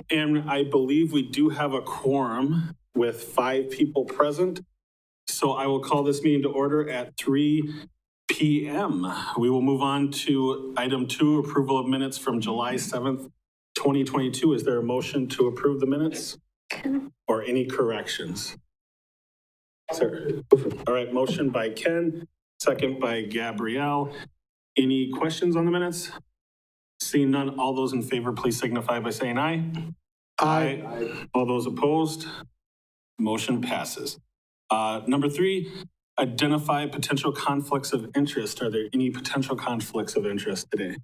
And I believe we do have a quorum with 5 people present. So I will call this meeting to order at 3 p.m. We will move on to item 2, approval of minutes from July 7th, 2022. Is there a motion to approve the minutes or any corrections? Sir. All right, motion by Ken, second by Gabrielle. Any questions on the minutes? Seeing none, all those in favor, please signify by saying aye. Aye. All those opposed? Motion passes. Number 3, identify potential conflicts of interest. Are there any potential conflicts of interest today?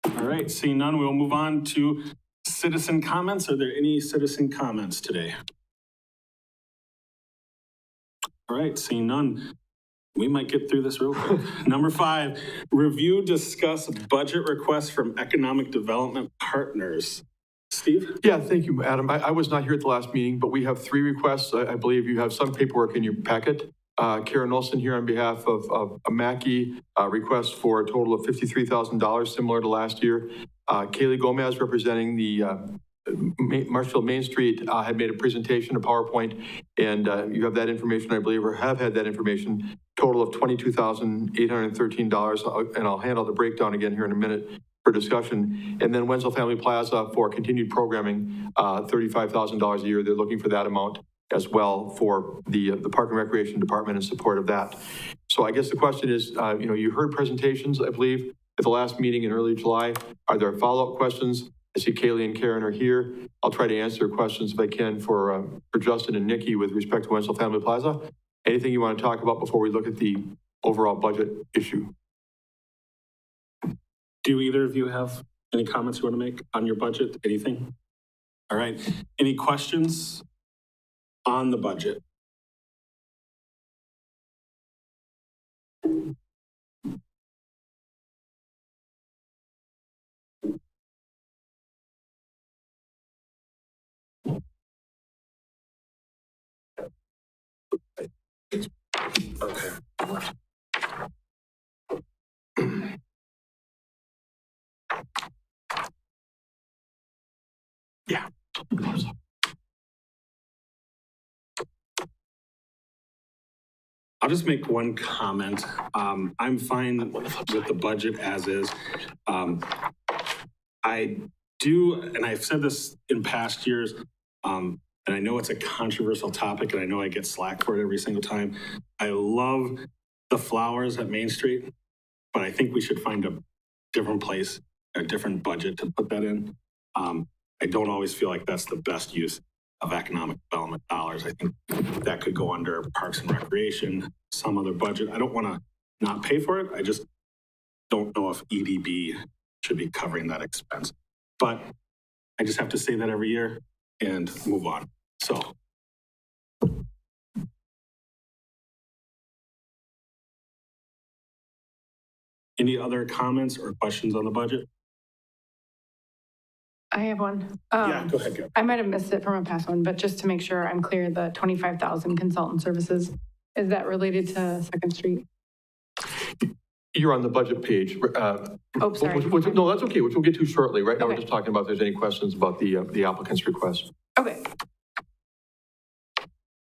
All right, seeing none, we'll move on to citizen comments. Are there any citizen comments today? All right, seeing none, we might get through this real quick. Number 5, review, discuss budget requests from economic development partners. Steve? Yeah, thank you, Adam. I was not here at the last meeting, but we have 3 requests. I believe you have some paperwork in your packet. Karen Olson here on behalf of Mackey, request for a total of $53,000, similar to last year. Kaylee Gomez, representing the Marshfield Main Street, had made a presentation, a PowerPoint, and you have that information, I believe, or have had that information, total of $22,813, and I'll handle the breakdown again here in a minute for discussion. And then Wenzel Family Plaza for continued programming, $35,000 a year. They're looking for that amount as well for the Park and Recreation Department in support of that. So I guess the question is, you heard presentations, I believe, at the last meeting in early July. Are there follow-up questions? I see Kaylee and Karen are here. I'll try to answer questions if I can for Justin and Nikki with respect to Wenzel Family Plaza. Anything you want to talk about before we look at the overall budget issue? Do either of you have any comments you want to make on your budget? Anything? All right. Any questions on the budget? Okay. Yeah. I'll just make one comment. I'm fine with the budget as is. I do, and I've said this in past years, and I know it's a controversial topic, and I know I get slack for it every single time. I love the flowers at Main Street, but I think we should find a different place, a different budget to put that in. I don't always feel like that's the best use of economic development dollars. I think that could go under Parks and Recreation, some other budget. I don't want to not pay for it. I just don't know if EDB should be covering that expense. But I just have to say that every year and move on. So. Any other comments or questions on the budget? I have one. Yeah, go ahead, Gab. I might have missed it from a past one, but just to make sure I'm clear, the 25,000 consultant services, is that related to Second Street? You're on the budget page. Oh, sorry. No, that's okay, which we'll get to shortly. Right now, Okay. we're just talking about if there's any questions about the applicant's request. Okay.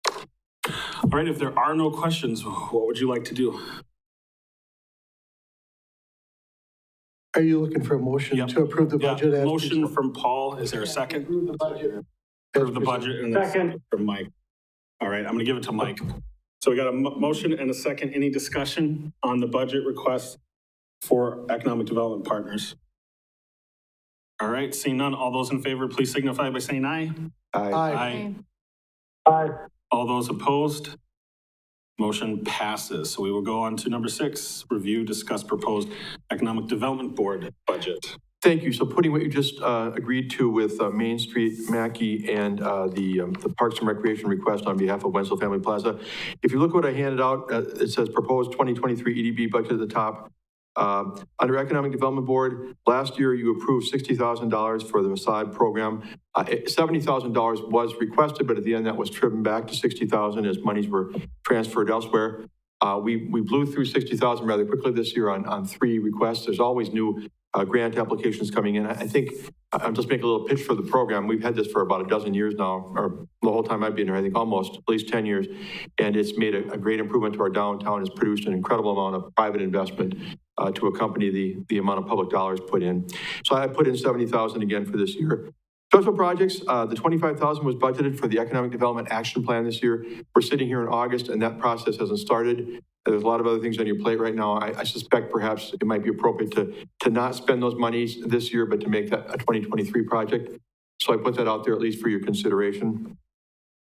All right, if there are no questions, what would you like to do? Are you looking for a motion to approve the budget? As Motion from Paul. Is there a second? Approve the budget. Approve the budget and second from Mike. All right, I'm going to give it to Mike. So we got a motion and a second. Any discussion on the budget request for economic development partners? All right, seeing none, all those in favor, please signify by saying aye. Aye. Aye. All those opposed? Motion passes. So we will go on to number 6, review, discuss proposed economic development board budget. Thank you. So putting what you just agreed to with Main Street, Mackey, and the Parks and Recreation request on behalf of Wenzel Family Plaza. If you look what I handed out, it says proposed 2023 EDB budget at the top. Under Economic Development Board, last year you approved $60,000 for the facade program. $70,000 was requested, but at the end that was trimmed back to $60,000 as monies were transferred elsewhere. We blew through 60,000 rather quickly this year on 3 requests. There's always new grant applications coming in. I think I'm just making a little pitch for the program. We've had this for about a dozen years now, or the whole time I've been here, I think almost at least 10 years. And it's made a great improvement to our downtown. It's produced an incredible amount of private investment to accompany the amount of public dollars put in. So I put in 70,000 again for this year. Special projects, the 25,000 was budgeted for the Economic Development Action Plan this year. We're sitting here in August and that process hasn't started. There's a lot of other things on your plate right now. I suspect perhaps it might be appropriate to not spend those monies this year, but to make that a 2023 project. So I put that out there at least for your consideration.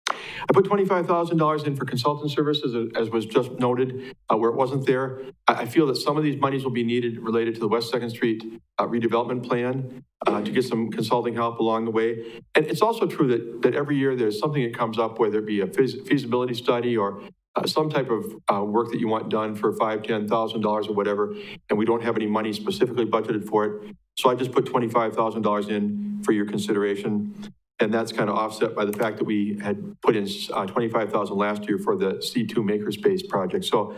I put $25,000 in for consultant services, as was just noted, where it wasn't there. I feel that some of these monies will be needed related to the West 2nd Street redevelopment plan to get some consulting help along the way. And it's also true that every year there's something that comes up, whether it be a feasibility study or some type of work that you want done for $5,000, $10,000 or whatever, and we don't have any money specifically budgeted for it. So I just put $25,000 in for your consideration. And that's kind of offset by the fact that we had put in $25,000 last year for the C2 Makerspace project. So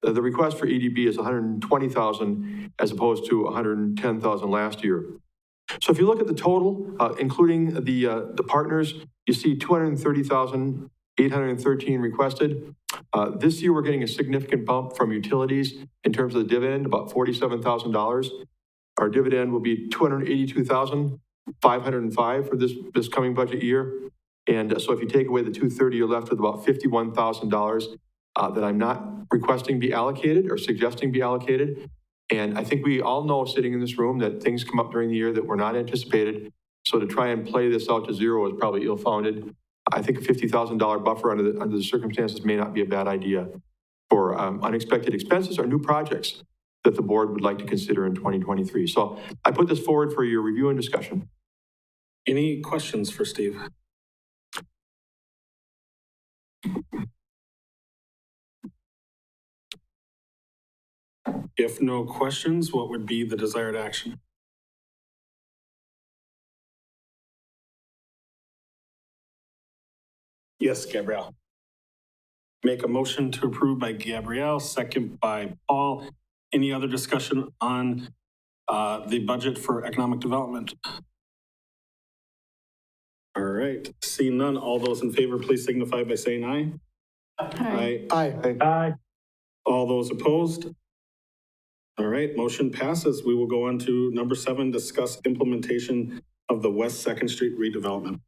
the request for EDB is $120,000 as opposed to $110,000 last year. So if you look at the total, including the partners, you see $230,813 requested. This year, we're getting a significant bump from utilities in terms of the dividend, about $47,000. Our dividend will be $282,505 for this coming budget year. And so if you take away the $230, you're left with about $51,000 that I'm not requesting be allocated or suggesting be allocated. And I think we all know, sitting in this room, that things come up during the year that were not anticipated. So to try and play this out to zero is probably ill-founded. I think a $50,000 buffer under the circumstances may not be a bad idea for unexpected expenses or new projects that the board would like to consider in 2023. So I put this forward for your review and discussion. Any questions for Steve? If no questions, what would be the desired action? Yes, Gabrielle. Make a motion to approve by Gabrielle, second by Paul. Any other discussion on the budget for economic development? All right, seeing none, all those in favor, please signify by saying aye. Aye. Aye. All those opposed? All right, motion passes. We will go on to number 7, discuss implementation of the West 2nd Street redevelopment.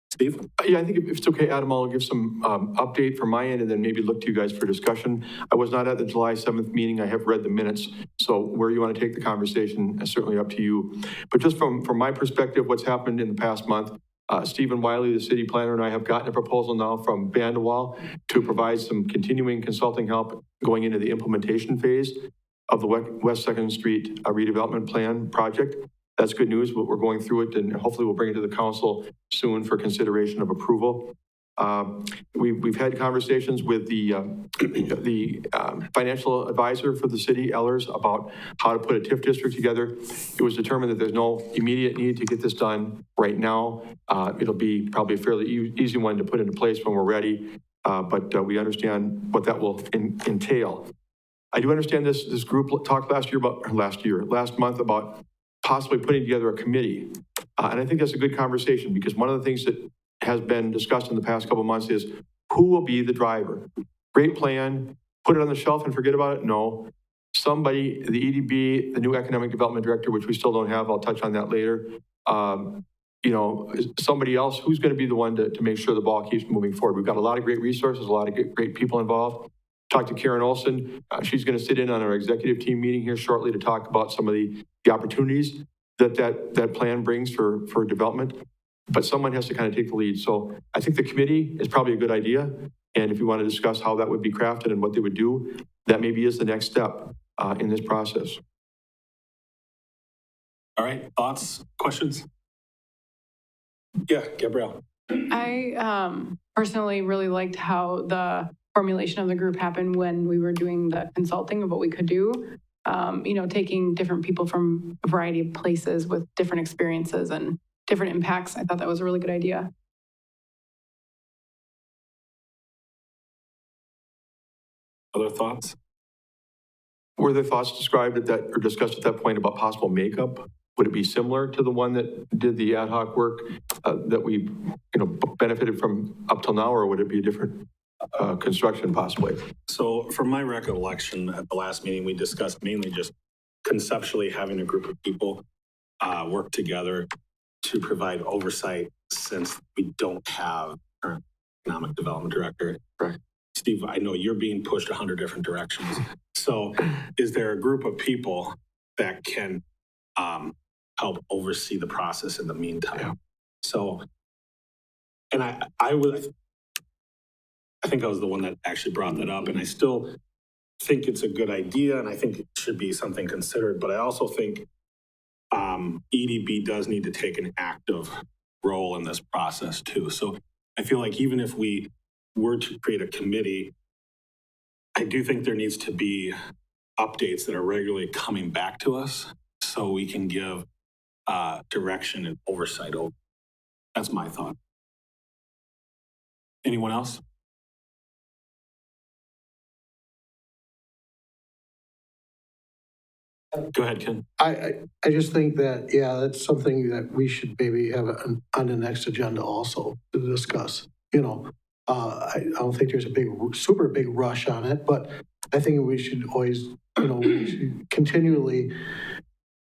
Steve? Yeah, I think if it's okay, Adam, I'll give some update from my end and then maybe look to you guys for discussion. I was not at the July 7th meeting. I have read the minutes. So where you want to take the conversation is certainly up to you. But just from my perspective, what's happened in the past month, Stephen Wiley, the city planner, and I have gotten a proposal now from Bandewall to provide some continuing consulting help going into the implementation phase of the West 2nd Street redevelopment plan project. That's good news, but we're going through it and hopefully we'll bring it to the council soon for consideration of approval. We've had conversations with the financial advisor for the city, Ellers, about how to put a TIF district together. It was determined that there's no immediate need to get this done right now. It'll be probably a fairly easy one to put into place when we're ready, but we understand what that will entail. I do understand this group talked last month about possibly putting together a committee. And I think that's a good conversation because one of the things that has been discussed in the past couple of months is who will be the driver? Great plan, put it on the shelf and forget about it? No. Somebody, the EDB, the new economic development director, which we still don't have, I'll touch on that later. Somebody else who's going to be the one to make sure the ball keeps moving forward. We've got a lot of great resources, a lot of great people involved. Talked to Karen Olson. She's going to sit in on our executive team meeting here shortly to talk about some of the opportunities that plan brings for development. But someone has to kind of take the lead. So I think the committee is probably a good idea. And if you want to discuss how that would be crafted and what they would do, that maybe is the next step in this process. All right, thoughts, questions? Yeah, Gabrielle. I personally really liked how the formulation of the group happened when we were doing the consulting of what we could do. Taking different people from a variety of places with different experiences and different impacts. I thought that was a really good idea. Other thoughts? Were there thoughts described at that, or discussed at that point about possible makeup? Would it be similar to the one that did the ad hoc work that we, benefited from up till now, or would it be a different construction possibly? So from my recollection, at the last meeting, we discussed mainly just conceptually having a group of people work together to provide oversight, since we don't have current economic development director. Right. Steve, I know you're being pushed 100 different directions. So is there a group of people that can help oversee the process in the meantime? Yeah. So, and I think I was the one that actually brought that up, and I still think it's a good idea, and I think it should be something considered, but I also think EDB does need to take an active role in this process too. So I feel like even if we were to create a committee, I do think there needs to be updates that are regularly coming back to us so we can give direction and oversight over. That's my thought. Anyone else? Go ahead, Ken. I just think that, yeah, that's something that we should maybe have on the next agenda also to discuss. I don't think there's a super big rush on it, but I think we should always, we should continually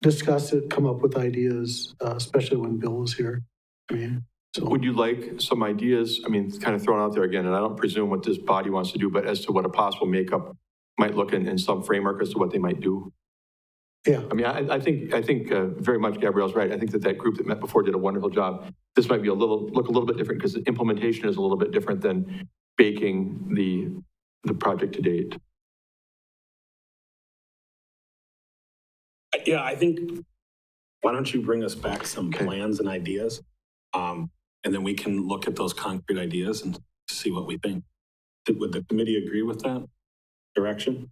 discuss it, come up with ideas, especially when Bill is here. So. Would you like some ideas? Kind of thrown out there again, and I don't presume what this body wants to do, but as to what a possible makeup might look in some framework as to what they might do. Yeah. I think very much Gabrielle's right. I think that group that met before did a wonderful job. This might be look a little bit different because the implementation is a little bit different than baking the project to date. Yeah, I think, why don't you bring us back some plans and ideas? And then we can look at those concrete ideas and see what we think. Would the committee agree with that direction?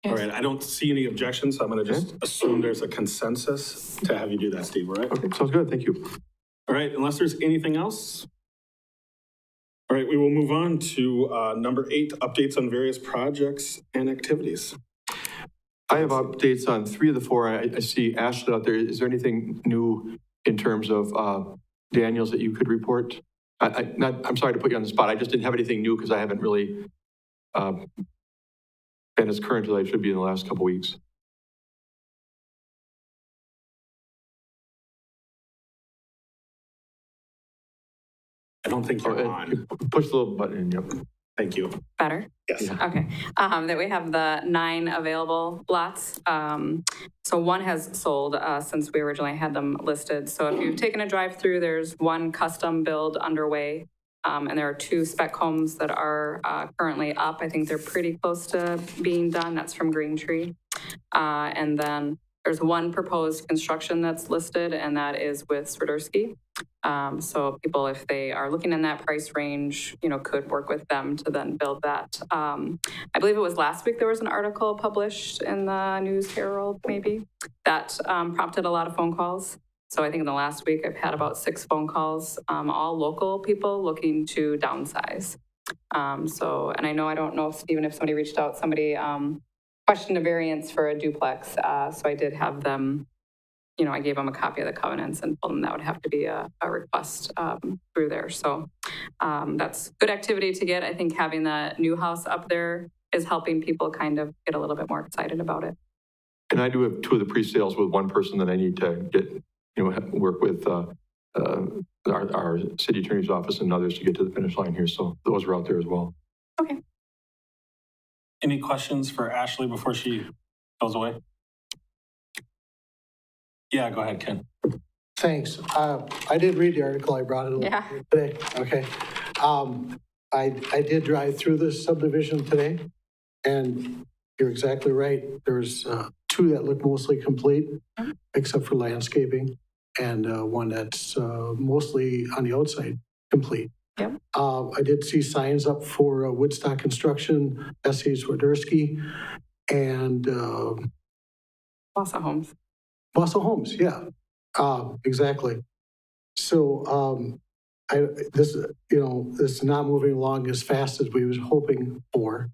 Yes. All right, I don't see any objections, so I'm going to just assume there's a consensus to have you do that, Steve, all right? Okay, sounds good. Thank you. All right, unless there's anything else. All right, we will move on to number 8, updates on various projects and activities. I have updates on 3 of the 4. I see Ashley out there. Is there anything new in terms of Daniels that you could report? I'm sorry to put you on the spot. I just didn't have anything new because I haven't really been as current as I should be in the last couple weeks. I don't think you're on. Push the little button. Yep. Thank you. Better? Yes. Yeah. Okay. That we have the 9 available lots. So 1 has sold since we originally had them listed. So if you've taken a drive through, there's 1 custom build underway. And there are 2 spec homes that are currently up. I think they're pretty close to being done. That's from Green Tree. And then there's 1 proposed construction that's listed, and that is with Swiderski. So people, if they are looking in that price range, could work with them to then build that. I believe it was last week there was an article published in the News Herald, maybe, that prompted a lot of phone calls. So I think in the last week I've had about 6 phone calls, all local people looking to downsize. And I don't know if Stephen, if somebody reached out, somebody questioned a variance for a duplex. So I did have them, I gave them a copy of the covenants and told them that would have to be a request through there. So that's good activity to get. I think having the new house up there is helping people kind of get a little bit more excited about it. And I do have 2 of the pre-sales with 1 person that I need to get, work with our city attorney's office and others to get to the finish line here. So those are out there as well. Okay. Any questions for Ashley before she goes away? Yeah, go ahead, Ken. Thanks. I did read the article. I brought it today. Okay. I did drive through this subdivision today, and you're exactly right. There's 2 that look mostly complete, except for landscaping, and 1 that's mostly on the outside complete. Yep. I did see signs up for Woodstock Construction, S.A. Swiderski, and Wausau Homes. Wausau Homes, yeah, exactly. So this, this is not moving along as fast as we was hoping for.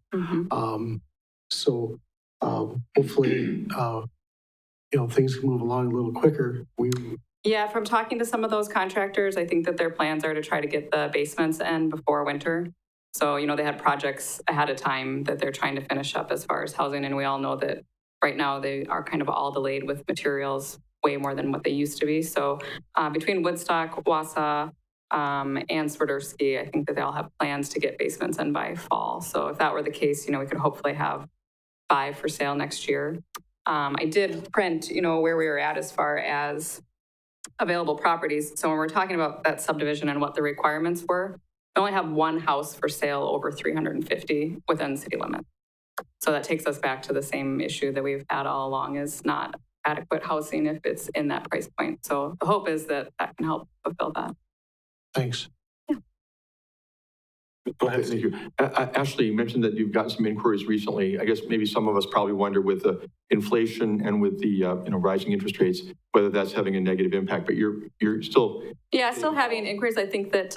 So hopefully, things can move along a little quicker. Yeah, from talking to some of those contractors, I think that their plans are to try to get the basements in before winter. So, they had projects ahead of time that they're trying to finish up as far as housing. And we all know that right now they are kind of all delayed with materials way more than what they used to be. So between Woodstock, Wausau, and Swiderski, I think that they all have plans to get basements in by fall. So if that were the case, we could hopefully have 5 for sale next year. I did print, where we were at as far as available properties. So when we're talking about that subdivision and what the requirements were, we only have 1 house for sale over 350 within city limits. So that takes us back to the same issue that we've had all along, is not adequate housing if it's in that price point. So the hope is that that can help fulfill that. Thanks. Go ahead. Thank you. Ashley, you mentioned that you've gotten some inquiries recently. I guess maybe some of us probably wonder with the inflation and with the rising interest rates, whether that's having a negative impact, but you're still... Yeah, still having inquiries. I think that,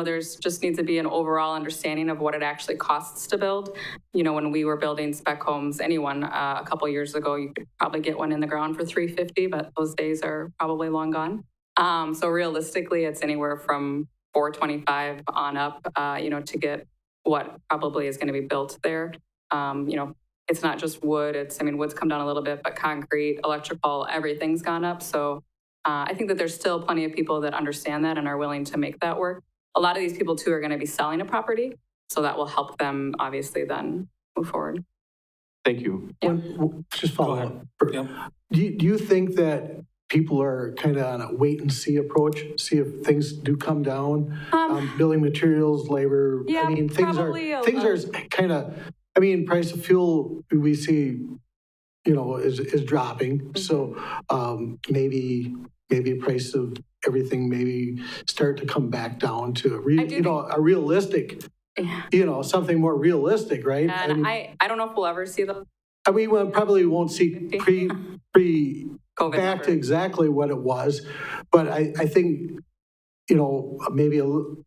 there's just needs to be an overall understanding of what it actually costs to build. When we were building spec homes, anyone a couple years ago, you could probably get one in the ground for $350, but those days are probably long gone. So realistically, it's anywhere from $425 on up, to get what probably is going to be built there. It's not just wood. Wood's come down a little bit, but concrete, electrical, everything's gone up. So I think that there's still plenty of people that understand that and are willing to make that work. A lot of these people too are going to be selling a property. So that will help them obviously then move forward. Thank you. Yeah. Just follow up. Yep. Do you think that people are kind of on a wait and see approach, see if things do come down? Building materials, labor, Yeah, things probably are kind of, price of fuel we see, is dropping. So maybe price of everything maybe start to come back down to a realistic, something more realistic, right? And I don't know if we'll ever see those. We probably won't see pre COVID back number. to exactly what it was, but I think, maybe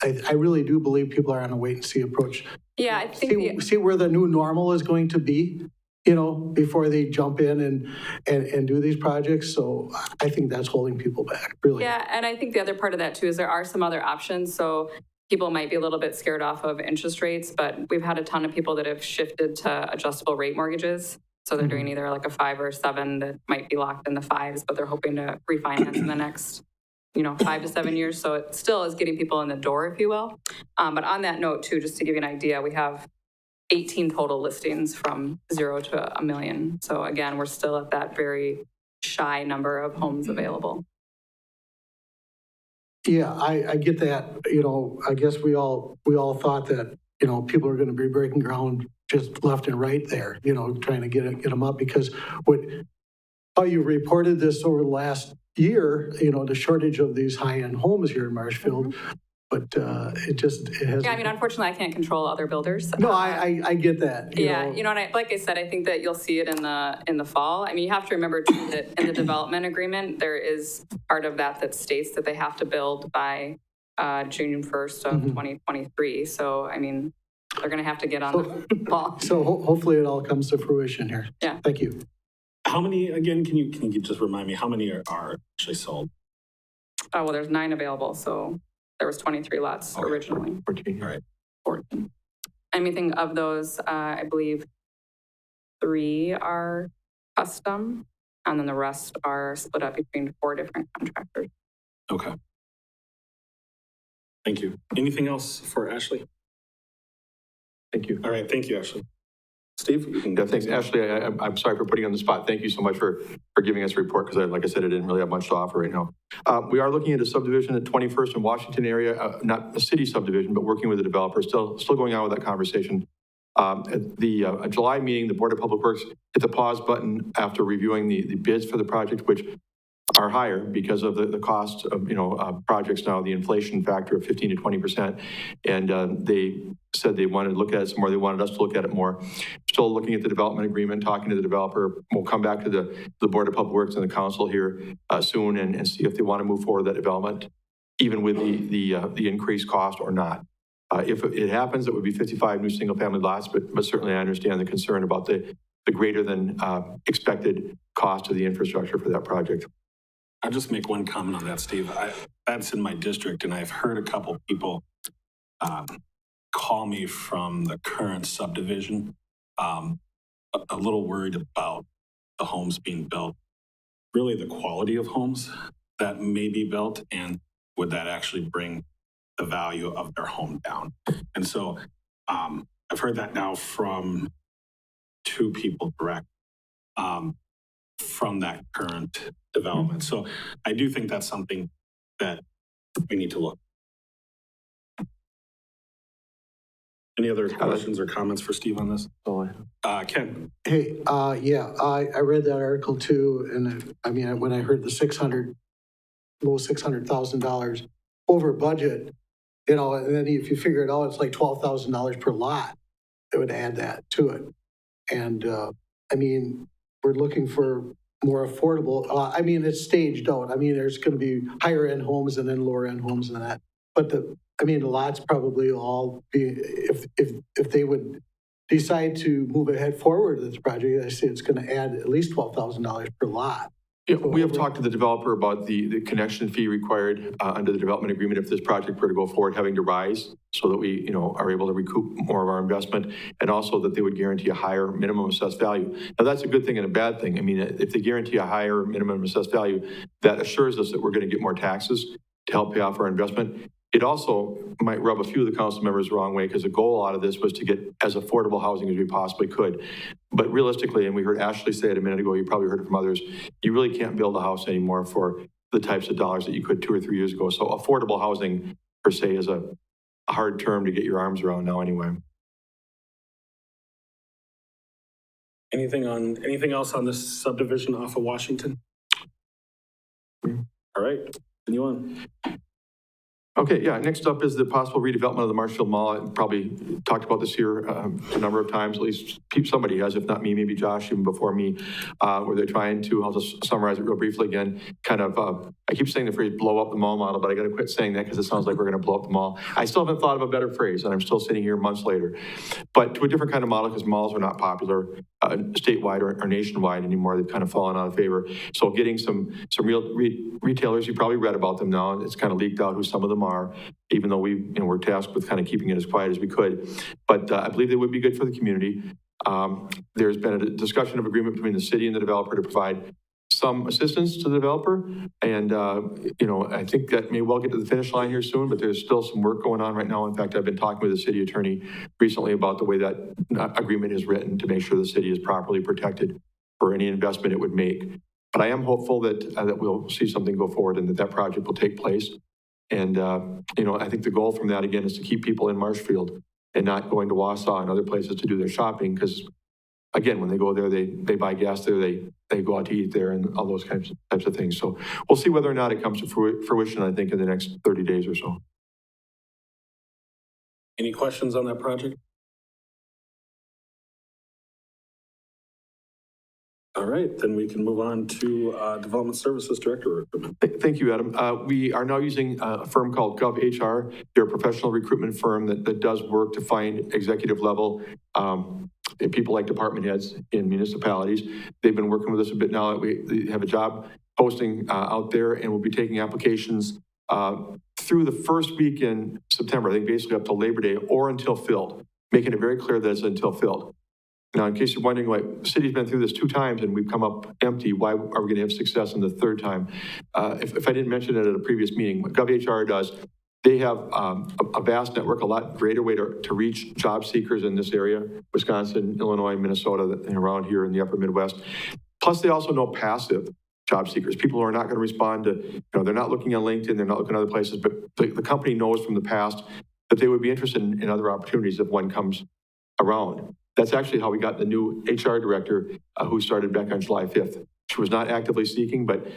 I really do believe people are on a wait and see approach. Yeah, I think See where the new normal is going to be, before they jump in and do these projects. So I think that's holding people back, really. Yeah, and I think the other part of that too is there are some other options. So people might be a little bit scared off of interest rates, but we've had a ton of people that have shifted to adjustable rate mortgages. So they're doing either like a 5 or 7 that might be locked in the 5s, but they're hoping to refinance in the next, 5 to 7 years. So it still is getting people in the door, if you will. But on that note too, just to give you an idea, we have 18 total listings from 0 to $1 million. So again, we're still at that very shy number of homes available. Yeah, I get that. I guess we all thought that, people are going to be breaking ground just left and right there, trying to get them up, because how you reported this over the last year, the shortage of these high-end homes here in Marshfield, but it has. Yeah, unfortunately, I can't control other builders. No, I get that. Yeah, and like I said, I think that you'll see it in the fall. You have to remember too that in the development agreement, there is part of that states that they have to build by June 1st of 2023. So, they're going to have to get on the ball. So hopefully it all comes to fruition here. Yeah. Thank you. How many, again, can you just remind me, how many are actually sold? Well, there's 9 available. So there was 23 lots originally. 14. All right. 14. Anything of those, I believe 3 are custom, and then the rest are split up between 4 different contractors. Okay. Thank you. Anything else for Ashley? Thank you. All right. Thank you, Ashley. Steve, you can Yeah, thanks. Ashley, I'm sorry for putting you on the spot. Thank you so much for giving us a report, because like I said, I didn't really have much to offer right now. We are looking at a subdivision at 21st and Washington area, not a city subdivision, but working with the developer, still going on with that conversation. At the July meeting, the Board of Public Works hit the pause button after reviewing the bids for the project, which are higher because of the cost of projects now, the inflation factor of 15 to 20%. And they said they wanted to look at it some more. They wanted us to look at it more. Still looking at the development agreement, talking to the developer. We'll come back to the Board of Public Works and the council here soon and see if they want to move forward that development. even with the increased cost or not. If it happens, it would be 55 new single-family lots, but certainly I understand the concern about the greater than expected cost of the infrastructure for that project. I'll just make one comment on that, Steve. That's in my district, and I've heard a couple people call me from the current subdivision, a little worried about the homes being built, really the quality of homes that may be built, and would that actually bring the value of their home down? And so I've heard that now from two people direct from that current development. So I do think that's something that we need to look. Any other questions or comments for Steve on this? Ken? Hey, yeah, I read that article too, and I mean, when I heard the low $600,000 over budget, you know, and then if you figure it out, it's like $12,000 per lot. It would add that to it. And I mean, we're looking for more affordable. I mean, it's staged out. I mean, there's going to be higher end homes and then lower end homes and that. But the lots probably all be, if they would decide to move ahead forward with this project, I say it's going to add at least $12,000 per lot. Yeah, we have talked to the developer about the connection fee required under the development agreement if this project were to go forward, having to rise so that we, are able to recoup more of our investment, and also that they would guarantee a higher minimum assessed value. Now, that's a good thing and a bad thing. I mean, if they guarantee a higher minimum assessed value, that assures us that we're going to get more taxes to help pay off our investment. It also might rub a few of the council members the wrong way, because the goal out of this was to get as affordable housing as we possibly could. But realistically, and we heard Ashley say it a minute ago, you probably heard it from others, you really can't build a house anymore for the types of dollars that you could 2 or 3 years ago. So affordable housing, per se, is a hard term to get your arms around now anyway. Anything else on this subdivision off of Washington? All right, continue on. Okay, yeah, next up is the possible redevelopment of the Marshfield Mall. I probably talked about this here a number of times, at least somebody has, if not me, maybe Josh, even before me, where they're trying to, I'll just summarize it real briefly again, kind of, I keep saying the phrase blow up the mall model, but I gotta quit saying that because it sounds like we're gonna blow up the mall. I still haven't thought of a better phrase, and I'm still sitting here months later. But to a different kind of model, because malls are not popular statewide or nationwide anymore. They've kind of fallen out of favor. So getting some real retailers, you probably read about them now, and it's kind of leaked out who some of them are, even though we're tasked with kind of keeping it as quiet as we could. But I believe they would be good for the community. There's been a discussion of agreement between the city and the developer to provide some assistance to the developer. And, I think that may well get to the finish line here soon, but there's still some work going on right now. In fact, I've been talking with the city attorney recently about the way that agreement is written to make sure the city is properly protected for any investment it would make. But I am hopeful that we'll see something go forward and that project will take place. And, I think the goal from that, again, is to keep people in Marshfield and not going to Wausau and other places to do their shopping. Because, again, when they go there, they buy gas there, they go out to eat there and all those types of things. So we'll see whether or not it comes to fruition, I think, in the next 30 days or so. Any questions on that project? All right, then we can move on to Development Services Director recruitment. Thank you, Adam. We are now using a firm called GovHR. They're a professional recruitment firm that does work to find executive level people like department heads in municipalities. They've been working with us a bit now. We have a job posting out there, and we'll be taking applications through the first week in September, I think basically up to Labor Day or until filled, making it very clear that it's until filled. Now, in case you're wondering, the city's been through this 2 times and we've come up empty, why are we going to have success in the 3rd time? If I didn't mention it at a previous meeting, what GovHR does, they have a vast network, a lot greater way to reach job seekers in this area, Wisconsin, Illinois, Minnesota, and around here in the upper Midwest. Plus, they also know passive job seekers, people who are not going to respond to, they're not looking on LinkedIn, they're not looking at other places, but the company knows from the past that they would be interested in other opportunities if one comes around. That's actually how we got the new HR director who started back on July 5th. She was not actively seeking, but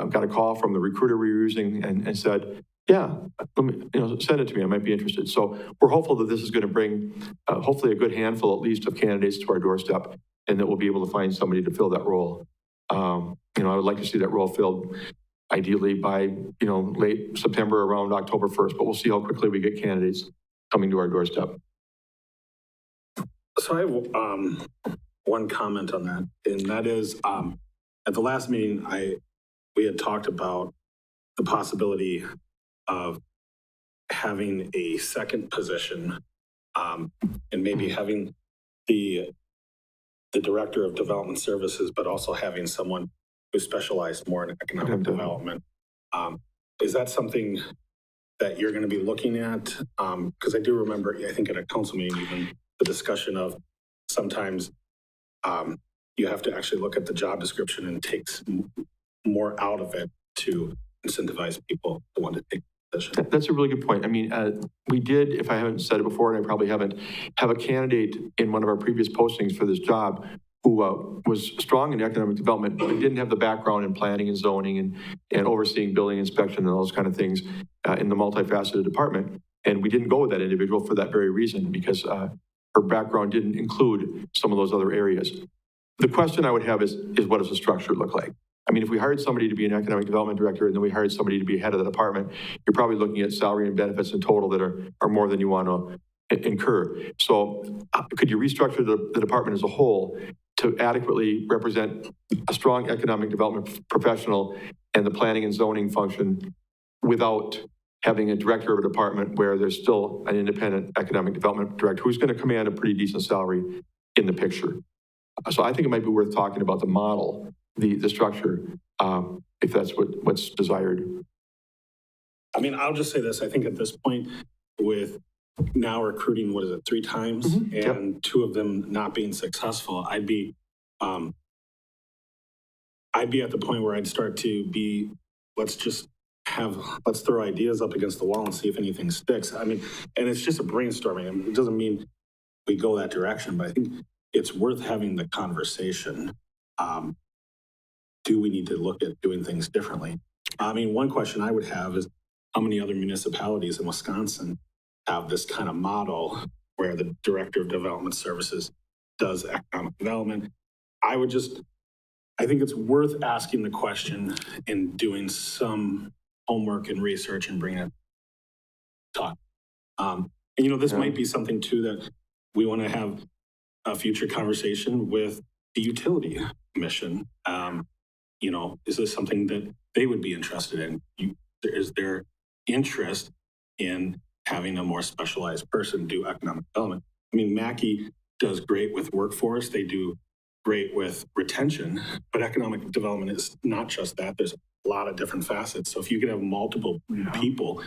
got a call from the recruiter we were using and said, yeah, let me, send it to me. I might be interested. So we're hopeful that this is going to bring hopefully a good handful at least of candidates to our doorstep, and that we'll be able to find somebody to fill that role. I would like to see that role filled ideally by, late September, around October 1st, but we'll see how quickly we get candidates coming to our doorstep. So I have one comment on that, and that is, at the last meeting, we had talked about the possibility of having a second position, and maybe having the Director of Development Services, but also having someone who specialized more in economic development. Is that something that you're going to be looking at? Because I do remember, I think at a council meeting, even the discussion of sometimes you have to actually look at the job description and takes more out of it to incentivize people to want to take the position. That's a really good point. I mean, we did, if I haven't said it before, and I probably haven't, have a candidate in one of our previous postings for this job who was strong in economic development, but didn't have the background in planning and zoning and overseeing building inspection and those kind of things in the multifaceted department. And we didn't go with that individual for that very reason, because her background didn't include some of those other areas. The question I would have is what does the structure look like? I mean, if we hired somebody to be an economic development director and then we hired somebody to be head of the department, you're probably looking at salary and benefits in total that are more than you want to incur. So could you restructure the department as a whole to adequately represent a strong economic development professional and the planning and zoning function without having a director of a department where there's still an independent economic development director who's going to command a pretty decent salary in the picture? So I think it might be worth talking about the model, the structure, if that's what's desired. I mean, I'll just say this. I think at this point, with now recruiting, 3 times, and 2 of them not being successful, I'd be at the point where I'd start to be, let's throw ideas up against the wall and see if anything sticks. I mean, and it's just a brainstorming. I mean, it doesn't mean we go that direction, but I think it's worth having the conversation. Do we need to look at doing things differently? I mean, one question I would have is how many other municipalities in Wisconsin have this kind of model where the Director of Development Services does economic development? I think it's worth asking the question and doing some homework and research and bringing it talk. And this might be something too that we want to have a future conversation with the utility commission. Is this something that they would be interested in? Is there interest in having a more specialized person do economic development? I mean, Mackey does great with workforce. They do great with retention, but economic development is not just that. There's a lot of different facets. So if you could have multiple people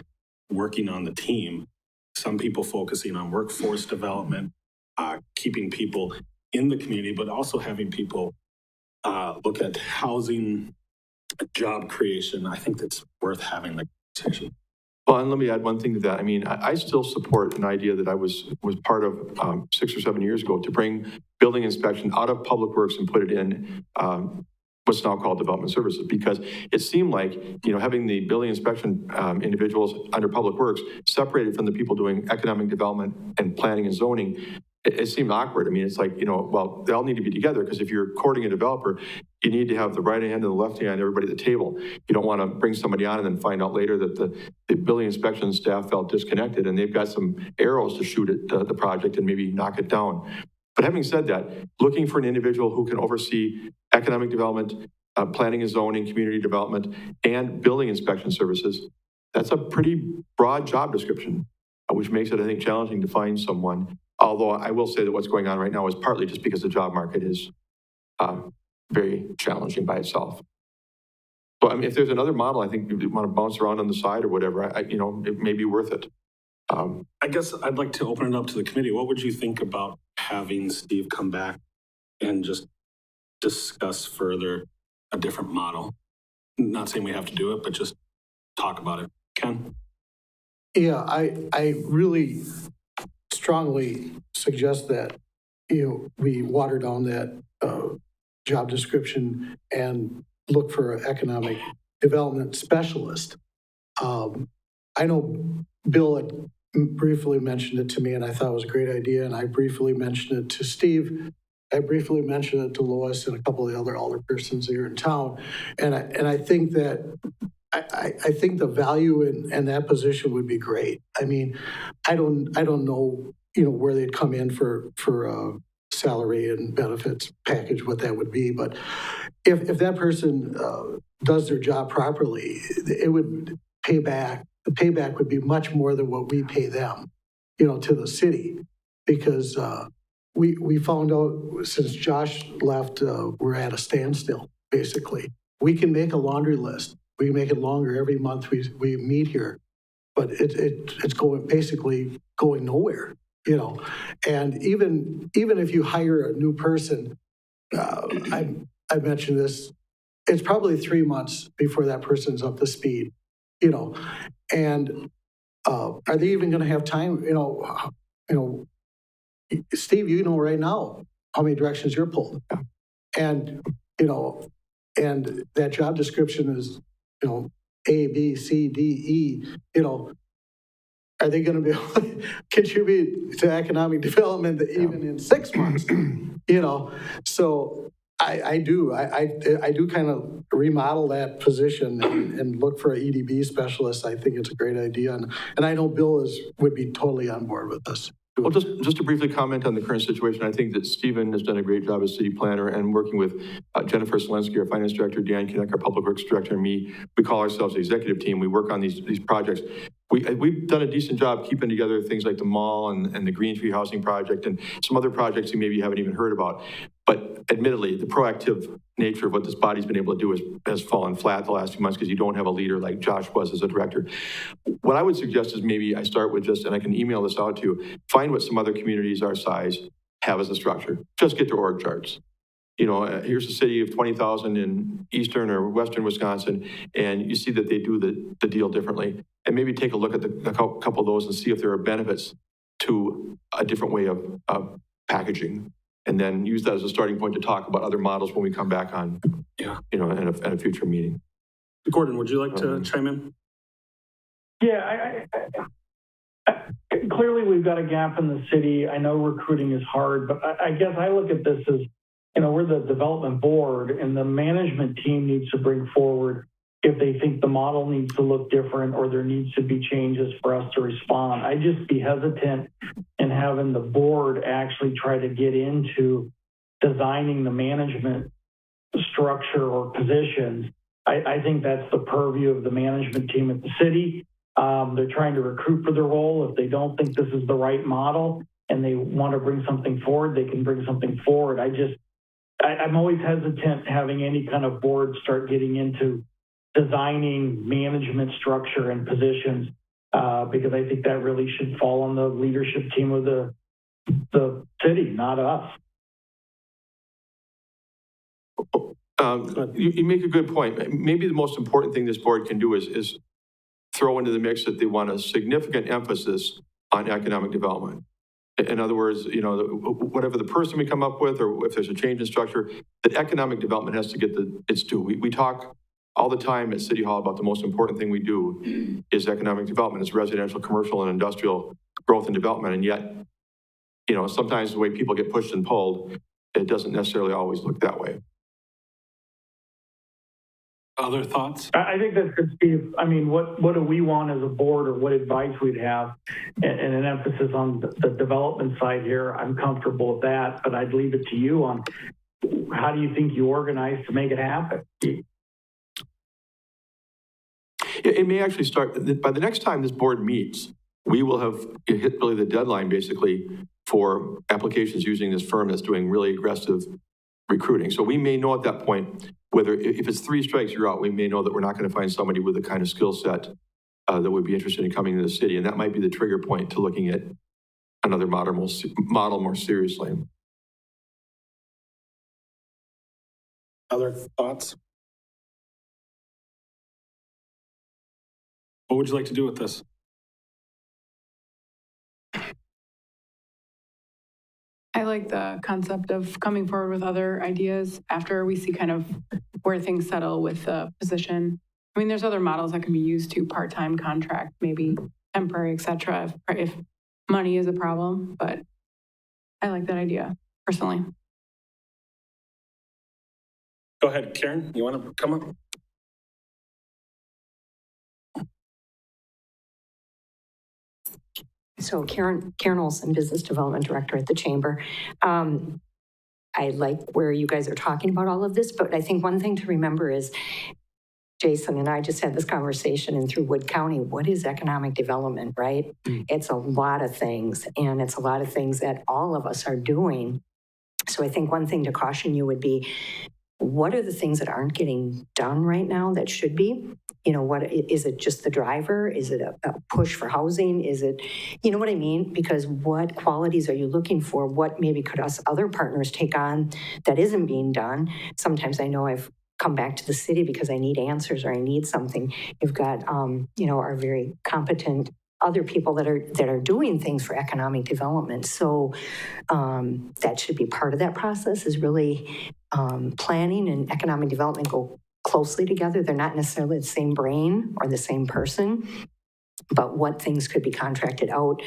working on the team, some people focusing on workforce development, keeping people in the community, but also having people look at housing, job creation, I think that's worth having the conversation. Well, and let me add one thing to that. I mean, I still support an idea that I was part of 6 or 7 years ago to bring building inspection out of public works and put it in what's now called development services, because it seemed like, having the building inspection individuals under public works separated from the people doing economic development and planning and zoning, it seemed awkward. I mean, it's like, well, they all need to be together, because if you're courting a developer, you need to have the right hand and the left hand, everybody at the table. You don't want to bring somebody on and then find out later that the building inspection staff felt disconnected and they've got some arrows to shoot at the project and maybe knock it down. But having said that, looking for an individual who can oversee economic development, planning and zoning, community development, and building inspection services, that's a pretty broad job description, which makes it, I think, challenging to find someone. Although I will say that what's going on right now is partly just because the job market is very challenging by itself. But I mean, if there's another model, I think you want to bounce around on the side or whatever, it may be worth it. I guess I'd like to open it up to the committee. What would you think about having Steve come back and just discuss further a different model? Not saying we have to do it, but just talk about it. Ken? Yeah, I really strongly suggest that, we water down that job description and look for an economic development specialist. I know Bill had briefly mentioned it to me, and I thought it was a great idea, and I briefly mentioned it to Steve, I briefly mentioned it to Lois and a couple of the other alderpersons here in town. And I think that, I think the value in that position would be great. I mean, I don't know, where they'd come in for salary and benefits package, what that would be. But if that person does their job properly, it would pay back. The payback would be much more than what we pay them, to the city. Because we found out since Josh left, we're at a standstill, basically. We can make a laundry list. We can make it longer every month we meet here. But it's basically going nowhere, And even if you hire a new person, I mentioned this, it's probably 3 months before that person's up to speed, And are they even going to have time, Steve, right now how many directions you're pulled. And, and that job description is, A, B, C, D, E, are they going to be able to contribute to economic development even in 6 months? So I do kind of remodel that position and look for an EDB specialist. I think it's a great idea. And I know Bill would be totally on board with this. Well, just to briefly comment on the current situation, I think that Stephen has done a great job as city planner and working with Jennifer Selensky, our finance director, Dan Kinnick, our public works director, and me. We call ourselves the executive team. We work on these projects. We've done a decent job keeping together things like the mall and the Green Tree Housing Project and some other projects you maybe haven't even heard about. But admittedly, the proactive nature of what this body's been able to do has fallen flat the last few months because you don't have a leader like Josh was as a director. What I would suggest is maybe I start with and I can email this out to you, find what some other communities our size have as a structure. Just get their org charts. Here's a city of 20,000 in eastern or western Wisconsin, and you see that they do the deal differently. And maybe take a look at a couple of those and see if there are benefits to a different way of packaging. And then use that as a starting point to talk about other models when we come back on, in a future meeting. Gordon, would you like to chime in? Yeah, clearly we've got a gap in the city. I know recruiting is hard, but I guess I look at this as, we're the development board and the management team needs to bring forward if they think the model needs to look different or there needs to be changes for us to respond. I'd just be hesitant in having the board actually try to get into designing the management structure or positions. I think that's the purview of the management team at the city. They're trying to recruit for the role. If they don't think this is the right model and they want to bring something forward, they can bring something forward. I'm always hesitant having any kind of board start getting into designing management structure and positions because I think that really should fall on the leadership team of the city, not us. You make a good point. Maybe the most important thing this board can do is throw into the mix that they want a significant emphasis on economic development. In other words, whatever the person we come up with, or if there's a change in structure, that economic development has to get its due. We talk all the time at City Hall about the most important thing we do is economic development. It's residential, commercial, and industrial growth and development. And yet, sometimes the way people get pushed and pulled, it doesn't necessarily always look that way. Other thoughts? I think that's good, Steve. I mean, what do we want as a board, or what advice we'd have, and an emphasis on the development side here? I'm comfortable with that, but I'd leave it to you on how do you think you organize to make it happen? It may actually start, by the next time this board meets, we will have hit really the deadline basically for applications using this firm that's doing really aggressive recruiting. So we may know at that point whether, if it's 3 strikes, you're out, we may know that we're not going to find somebody with the kind of skill set that would be interested in coming to the city. And that might be the trigger point to looking at another model more seriously. Other thoughts? What would you like to do with this? I like the concept of coming forward with other ideas after we see kind of where things settle with the position. I mean, there's other models that can be used to part-time contract, maybe temporary, et cetera, if money is a problem, but I like that idea personally. Go ahead, Karen, you want to come up? So Karen Olson, Business Development Director at the Chamber. I like where you guys are talking about all of this, but I think one thing to remember is Jason and I just had this conversation, and through Wood County, what is economic development, right? It's a lot of things, and it's a lot of things that all of us are doing. So I think one thing to caution you would be, what are the things that aren't getting done right now that should be? You know, what is it, just the driver? Is it a push for housing? Is it, you know what I mean? Because what qualities are you looking for? What maybe could us other partners take on that isn't being done? Sometimes I know I've come back to the city because I need answers or I need something. You've got, you know, our very competent other people that are doing things for economic development. So that should be part of that process, is really planning and economic development go closely together. They're not necessarily the same brain or the same person, but what things could be contracted out?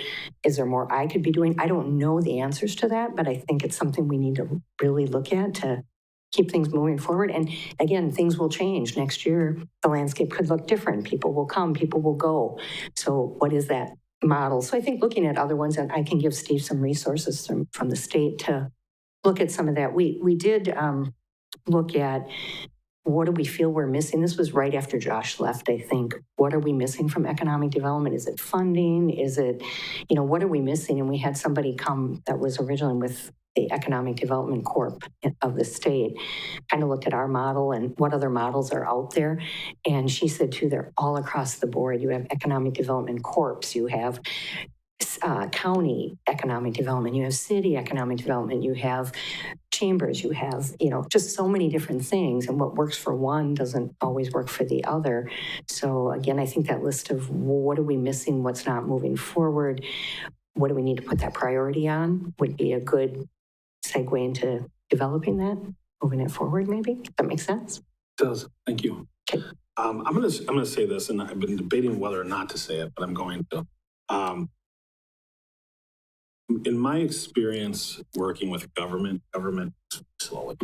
Is there more I could be doing? I don't know the answers to that, but I think it's something we need to really look at to keep things moving forward. And again, things will change. Next year, the landscape could look different. People will come, people will go. So what is that model? So I think looking at other ones, and I can give Steve some resources from the state to look at some of that. We did look at, what do we feel we're missing? This was right after Josh left, I think. What are we missing from economic development? Is it funding? Is it, you know, what are we missing? And we had somebody come that was originally with the Economic Development Corp of the state, kind of looked at our model and what other models are out there. And she said, too, they're all across the board. You have Economic Development Corps, you have county economic development, you have city economic development, you have chambers, you have, you know, just so many different things. And what works for one doesn't always work for the other. So again, I think that list of what are we missing, what's not moving forward, what do we need to put that priority on, would be a good segue into developing that, moving it forward, maybe. Does that make sense? It does. Thank you. Okay. I'm gonna say this, and I've been debating whether or not to say it, but I'm going to. In my experience working with government slowly,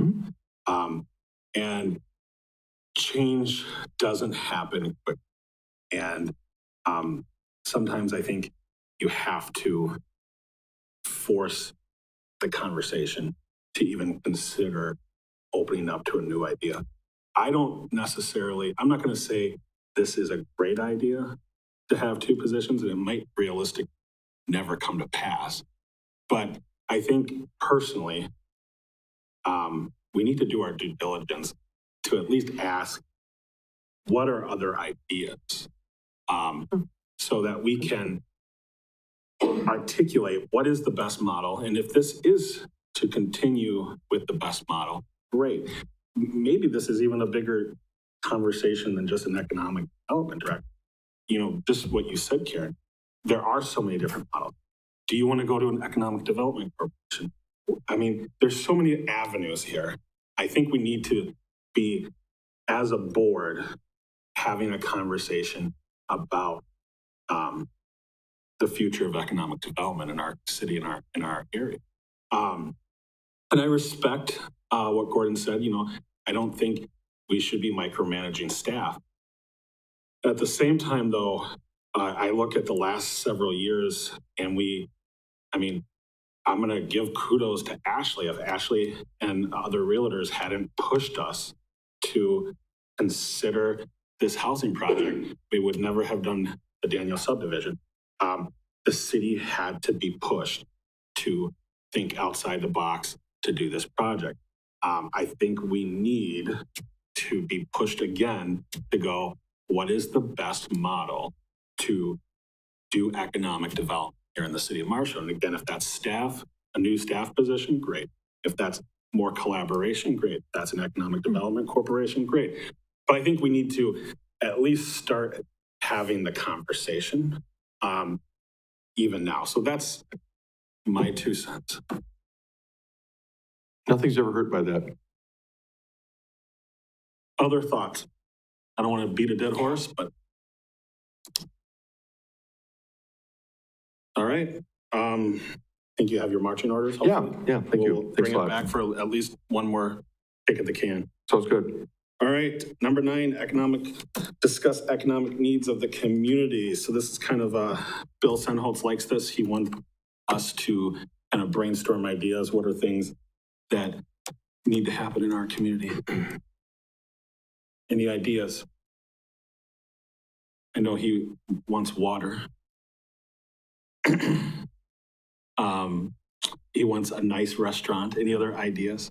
and change doesn't happen quick. And sometimes I think you have to force the conversation to even consider opening up to a new idea. I'm not going to say this is a great idea to have two positions, and it might realistically never come to pass. But I think personally, we need to do our due diligence to at least ask, what are other ideas? So that we can articulate what is the best model. And if this is to continue with the best model, great. Maybe this is even a bigger conversation than just an economic development director. You know, just what you said, Karen, there are so many different models. Do you want to go to an economic development corporation? I mean, there's so many avenues here. I think we need to be, as a board, having a conversation about the future of economic development in our city, in our area. And I respect what Gordon said. You know, I don't think we should be micromanaging staff. At the same time, though, I look at the last several years, and I'm going to give kudos to Ashley. If Ashley and other realtors hadn't pushed us to consider this housing project, we would never have done the Daniel subdivision. The city had to be pushed to think outside the box to do this project. I think we need to be pushed again to go, what is the best model to do economic development here in the city of Marshfield? And again, if that's staff, a new staff position, great. If that's more collaboration, great. If that's an economic development corporation, great. But I think we need to at least start having the conversation even now. So that's my 2 cents. Nothing's ever hurt by that. Other thoughts? I don't want to beat a dead horse, but all right. I think you have your marching orders. Yeah, Hopefully. yeah, thank you. We'll Thanks bring a it lot. back for at least one more kick at the can. Sounds good. All right, number 9, discuss economic needs of the community. So this is kind of, Bill Senholtz likes this. He wants us to kind of brainstorm ideas. What are things that need to happen in our community? Any ideas? I know he wants water. He wants a nice restaurant. Any other ideas?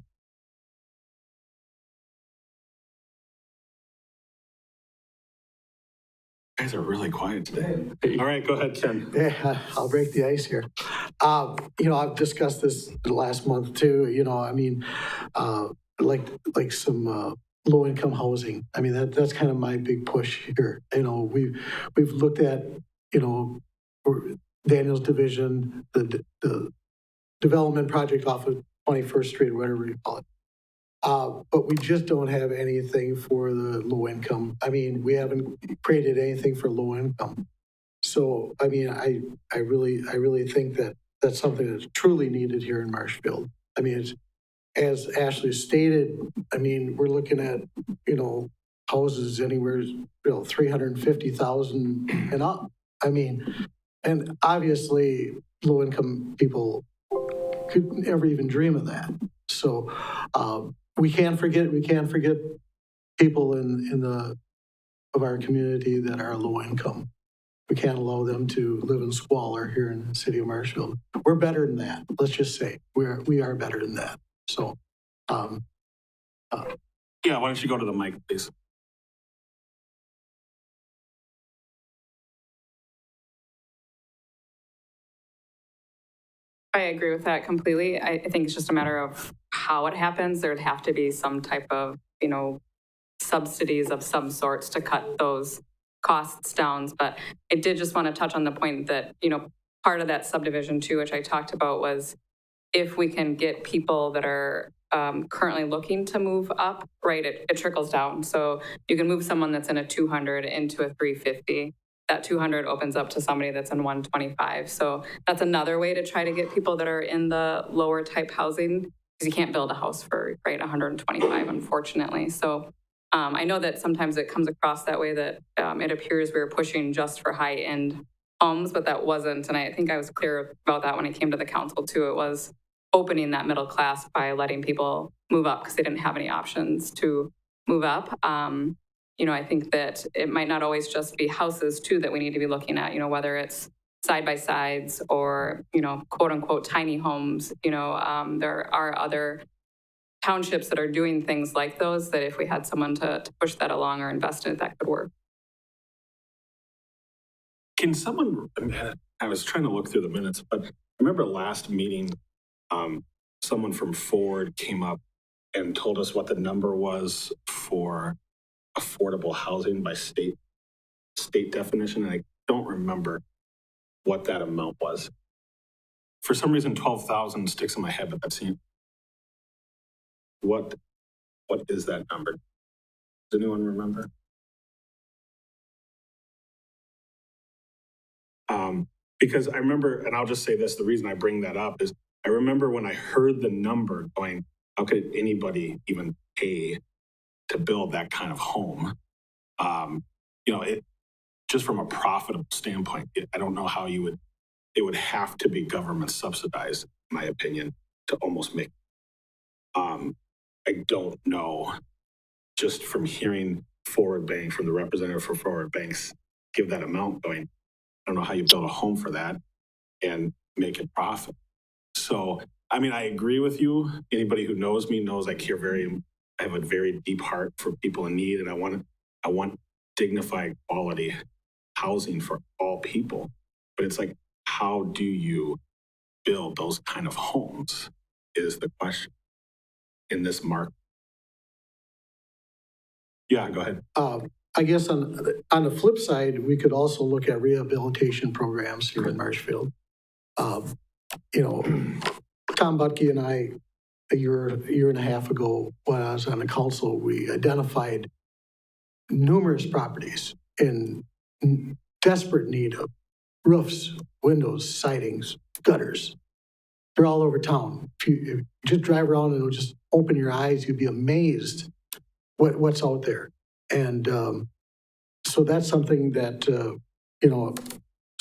You guys are really quiet today. All right, go ahead, Ken. Yeah, I'll break the ice here. I've discussed this the last month too, like some low-income housing. I mean, that's kind of my big push here. We've looked at, Daniel's division, the development project off of 21st Street, whatever you call it. But we just don't have anything for the low income. I mean, we haven't created anything for low income. So, I mean, I really think that that's something that's truly needed here in Marshfield. I mean, as Ashley stated, I mean, we're looking at, houses anywhere, 350,000 and up. I mean, and obviously low income people could never even dream of that. So, we can't forget people of our community that are low income. We can't allow them to live in squalor here in the city of Marshfield. We're better than that. Let's just say we are better than that. So, Yeah, why don't you go to the mic, please? I agree with that completely. I think it's just a matter of how it happens. There'd have to be some type of, subsidies of some sorts to cut those costs down. But I did just want to touch on the point that, part of that subdivision too, which I talked about, was if we can get people that are currently looking to move up, right, it trickles down. So you can move someone that's in a 200 into a 350. That 200 opens up to somebody that's in 125. So that's another way to try to get people that are in the lower type housing, because you can't build a house for, right, 125, unfortunately. So I know that sometimes it comes across that way, that it appears we were pushing just for high end homes, but that wasn't. And I think I was clear about that when I came to the council too. It was opening that middle class by letting people move up because they didn't have any options to move up. I think that it might not always just be houses too that we need to be looking at, whether it's side by sides or, quote unquote, tiny homes. There are other townships that are doing things like those, that if we had someone to push that along or invest in it, that could work. Can someone, I was trying to look through the minutes, but I remember last meeting, someone from Ford came up and told us what the number was for affordable housing by state definition. And I don't remember what that amount was. For some reason, 12,000 sticks in my head, but that's what is that number? Does anyone remember? Because I remember, and I'll just say this, the reason I bring that up is I remember when I heard the number going, how could anybody even pay to build that kind of home? It just from a profitable standpoint, I don't know how it would have to be government subsidized, in my opinion, to almost make. I don't know, just from hearing Forward Bank, from the representative for Forward Banks, give that amount going, I don't know how you build a home for that and make it profit. So, I mean, I agree with you. Anybody who knows me knows I have a very deep heart for people in need, and I want dignified quality housing for all people. But it's like, how do you build those kind of homes is the question in this market. Yeah, go ahead. I guess on the flip side, we could also look at rehabilitation programs here in Marshfield. Tom Butke and I, a year and a half ago, when I was on the council, we identified numerous properties in desperate need of roofs, windows, sidings, gutters. they're all over town. If you just drive around and it'll just open your eyes, you'd be amazed what's out there. And so that's something that,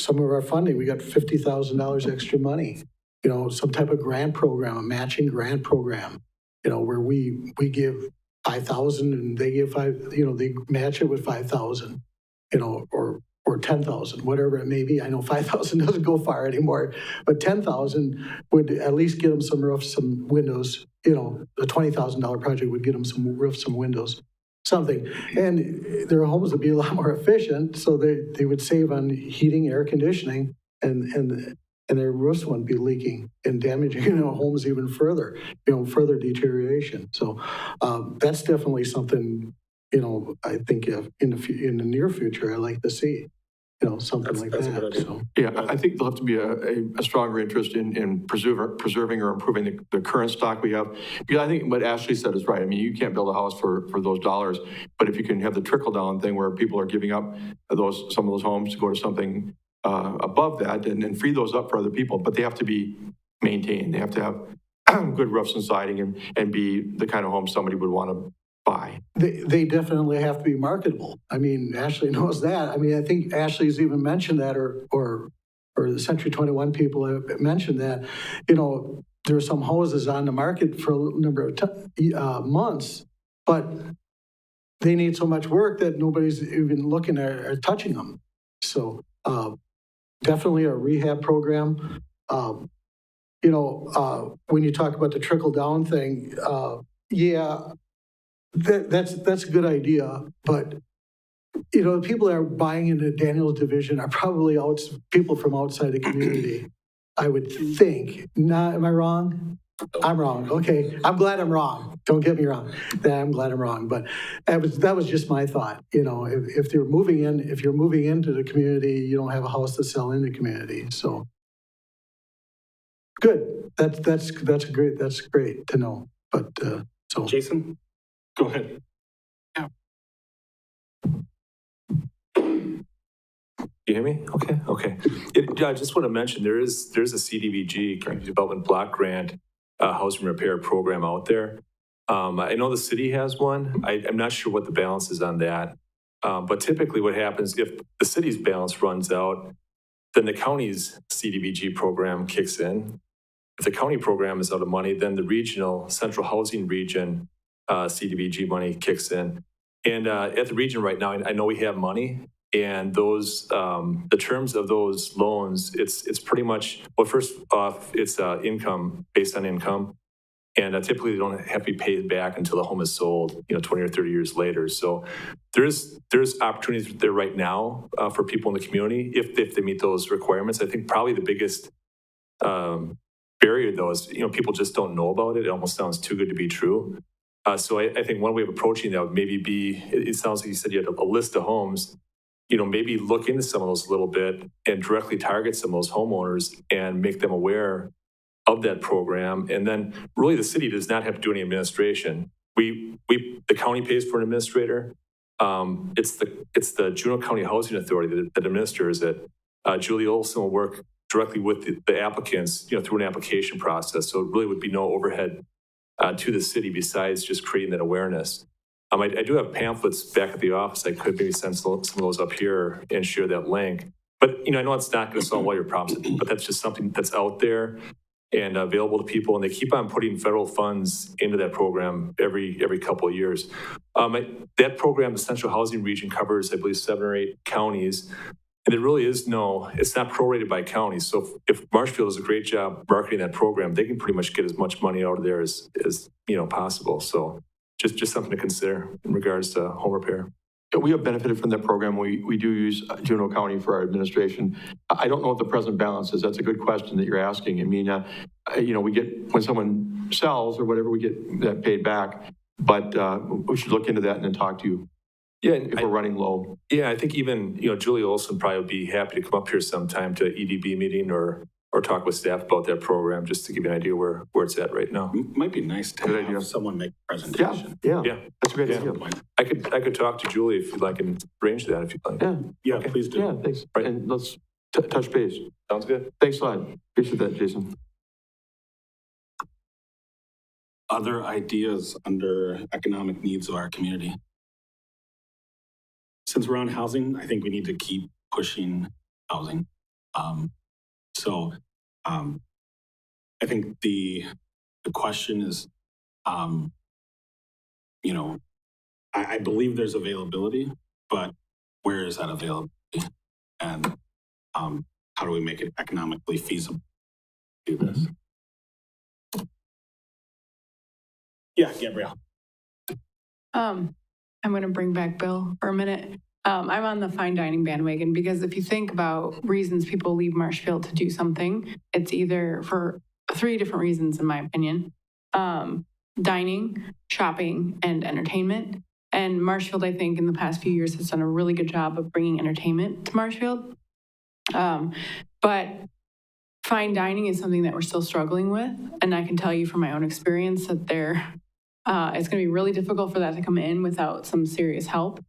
some of our funding, we got $50,000 extra money, some type of grant program, a matching grant program, where we give 5,000 and they give they match it with 5,000, or 10,000, whatever it may be. I know 5,000 doesn't go far anymore, but 10,000 would at least get them some roofs, some windows. A $20,000 project would get them some roofs, some windows, something. And their homes would be a lot more efficient, so they would save on heating, air conditioning, and their roofs wouldn't be leaking and damaging homes even further, further deterioration. So that's definitely something, I think in the near future, I'd like to see. Something like that's a good that. idea. So, Yeah, I think there'll have to be a stronger interest in preserving or improving the current stock we have. Because I think what Ashley said is right. I mean, you can't build a house for those dollars, but if you can have the trickle down thing where people are giving up some of those homes to go to something above that and free those up for other people, but they have to be maintained. They have to have good roofs and siding and be the kind of home somebody would want to buy. they definitely have to be marketable. I mean, Ashley knows that. I mean, I think Ashley's even mentioned that, or the Century 21 people have mentioned that, there are some houses on the market for a number of months, but they need so much work that nobody's even looking at or touching them. So definitely a rehab program. When you talk about the trickle down thing, that's a good idea, but the people that are buying into Daniel's division are probably people from outside the community, I would think. Am I wrong? I'm wrong. Okay, I'm glad I'm wrong. Don't get me wrong. I'm glad I'm wrong, but that was just my thought. If you're moving into the community, you don't have a house to sell in the community. So good. That's great. That's great to know. But so Jason, go ahead. You hear me? Okay. I just want to mention there's a CDBG, Community Development Block Grant, housing repair program out there. I know the city has one. I'm not sure what the balance is on that. But typically what happens if the city's balance runs out, then the county's CDBG program kicks in. If the county program is out of money, then the regional central housing region CDBG money kicks in. And at the region right now, I know we have money. And those, the terms of those loans, it's pretty much, well, first off, it's income, based on income. And typically they don't have to be paid back until the home is sold, 20 or 30 years later. So there's opportunities there right now for people in the community if they meet those requirements. I think probably the biggest barrier though is, people just don't know about it. It almost sounds too good to be true. So I think one way of approaching that would maybe be, it sounds like you said you had a list of homes. Maybe look into some of those a little bit and directly target some of those homeowners and make them aware of that program. And then really the city does not have to do any administration. The county pays for an administrator. It's the Juneau County Housing Authority that administers it. Julie Olson will work directly with the applicants, through an application process. So it really would be no overhead to the city besides just creating that awareness. I do have pamphlets back at the office. I could maybe send some of those up here and share that link. But, I know it's not going to solve all your problems, but that's just something that's out there and available to people. And they keep on putting federal funds into that program every couple of years. That program, the Central Housing Region, covers, I believe, 7 or 8 counties. And there really is it's not prorated by counties. So if Marshfield does a great job marketing that program, they can pretty much get as much money out of there as possible. So just something to consider in regards to home repair. Yeah, we have benefited from that program. We do use Juneau County for our administration. I don't know what the present balance is. That's a good question that you're asking. I mean, we get, when someone sells or whatever, we get that paid back. But we should look into that and then talk to you. Yeah, if we're running low. Yeah, I think even, Julie Olson probably would be happy to come up here sometime to EDB meeting or talk with staff about that program, just to give you an idea where it's at right now. Might be nice to Good have idea. someone make a presentation. Yeah, Yeah. that's a great Yeah. idea. I could talk to Julie if you'd like and arrange that if you'd like. Yeah, Okay. please do. Yeah, thanks. Right. And let's touch base. Sounds good. Thanks a lot. Appreciate that, Jason. other ideas under economic needs of our community? Since we're on housing, I think we need to keep pushing housing. So I think the question is, you know, I believe there's availability, but where is that availability? And how do we make it economically feasible to do this? Yeah, Gabrielle. I'm going to bring back Bill for a minute. I'm on the fine dining bandwagon because if you think about reasons people leave Marshfield to do something, it's either for 3 different reasons, in my opinion. Dining, shopping, and entertainment. And Marshfield, I think, in the past few years has done a really good job of bringing entertainment to Marshfield. But fine dining is something that we're still struggling with. And I can tell you from my own experience that it's going to be really difficult for that to come in without some serious help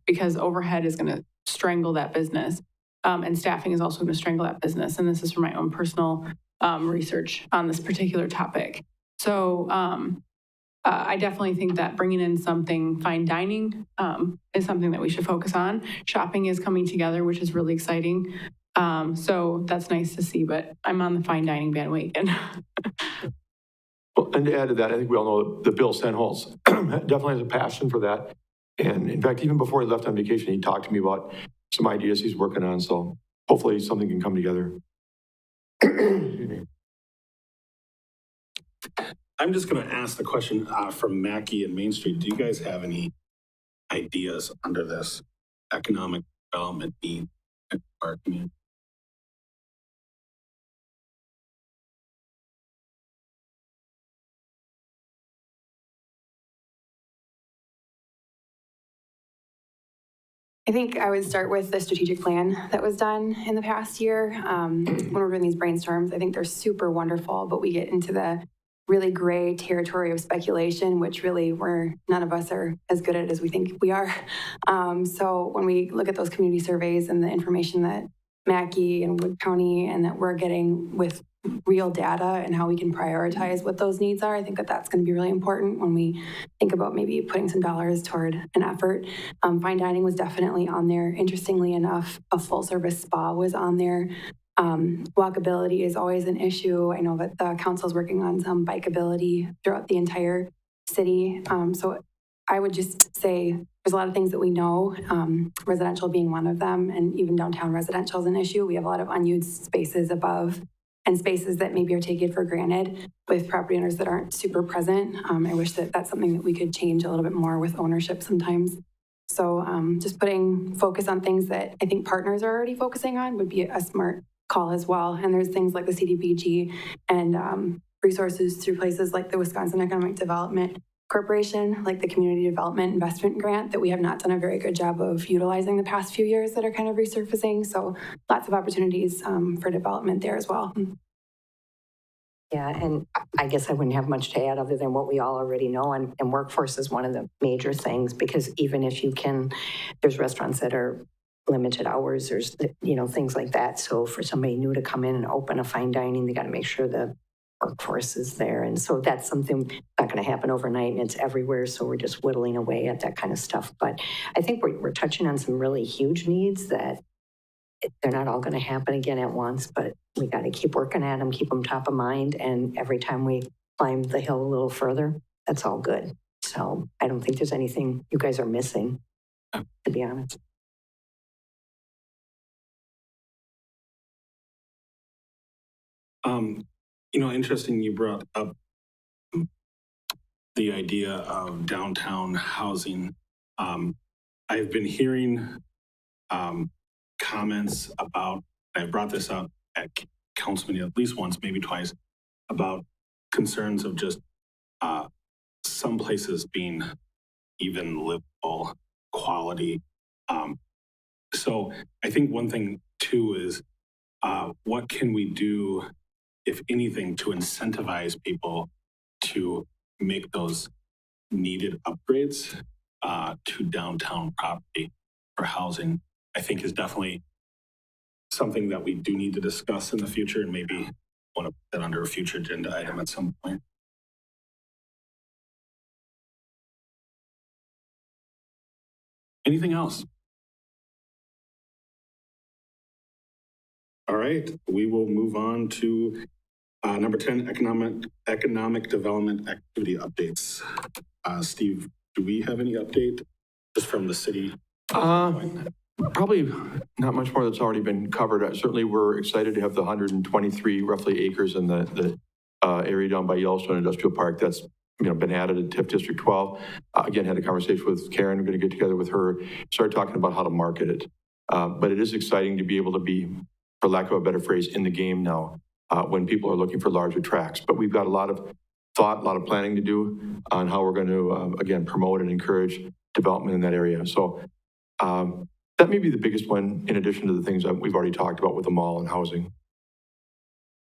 because overhead is going to strangle that business. And staffing is also going to strangle that business. And this is from my own personal research on this particular topic. So I definitely think that bringing in something fine dining is something that we should focus on. Shopping is coming together, which is really exciting. So that's nice to see, but I'm on the fine dining bandwagon. Well, and to add to that, I think we all know that Bill Stenholz definitely has a passion for that. And in fact, even before he left on vacation, he talked to me about some ideas he's working on. So hopefully something can come together. I'm just going to ask the question from Mackey and Main Street. Do you guys have any ideas under this economic development need in our community? I think I would start with the strategic plan that was done in the past year. When we're doing these brainstorms, I think they're super wonderful, but we get into the really gray territory of speculation, which really none of us are as good at as we think we are. So when we look at those community surveys and the information that Mackey and Wood County and that we're getting with real data and how we can prioritize what those needs are, I think that that's going to be really important when we think about maybe putting some dollars toward an effort. Fine dining was definitely on there. Interestingly enough, a full service spa was on there. Walkability is always an issue. I know that the council's working on some bikeability throughout the entire city. So I would just say there's a lot of things that we know, residential being one of them, and even downtown residential is an issue. We have a lot of unused spaces above and spaces that maybe are taken for granted with property owners that aren't super present. I wish that that's something that we could change a little bit more with ownership sometimes. So just putting focus on things that I think partners are already focusing on would be a smart call as well. And there's things like the CDBG and resources through places like the Wisconsin Economic Development Corporation, like the Community Development Investment Grant that we have not done a very good job of utilizing the past few years that are kind of resurfacing. So lots of opportunities for development there as well. Yeah, and I guess I wouldn't have much to add other than what we all already know. And workforce is one of the major things because even if you can, there's restaurants that are limited hours, there's, things like that. So for somebody new to come in and open a fine dining, they got to make sure the workforce is there. And so that's something not going to happen overnight and it's everywhere. So we're just whittling away at that kind of stuff. But I think we're touching on some really huge needs that they're not all going to happen again at once, but we got to keep working at them, keep them top of mind. And every time we climb the hill a little further, that's all good. So I don't think there's anything you guys are missing, to be honest. Interesting you brought up the idea of downtown housing. I've been hearing comments about, I brought this up at council meeting at least once, maybe twice, about concerns of just some places being even livable quality. So I think one thing too is what can we do, if anything, to incentivize people to make those needed upgrades to downtown property for housing, I think is definitely something that we do need to discuss in the future and maybe want to put that under a future agenda item at some point. Anything else? All right, we will move on to number 10, economic development activity updates. Steve, do we have any update just from the city? Probably not much more that's already been covered. Certainly, we're excited to have the 123 roughly acres in the area down by Yellowstone Industrial Park that's been added to TIF District 12. Again, had a conversation with Karen. We're going to get together with her, start talking about how to market it. But it is exciting to be able to be, for lack of a better phrase, in the game now when people are looking for larger tracts. But we've got a lot of thought, a lot of planning to do on how we're going to, again, promote and encourage development in that area. So that may be the biggest one in addition to the things that we've already talked about with the mall and housing.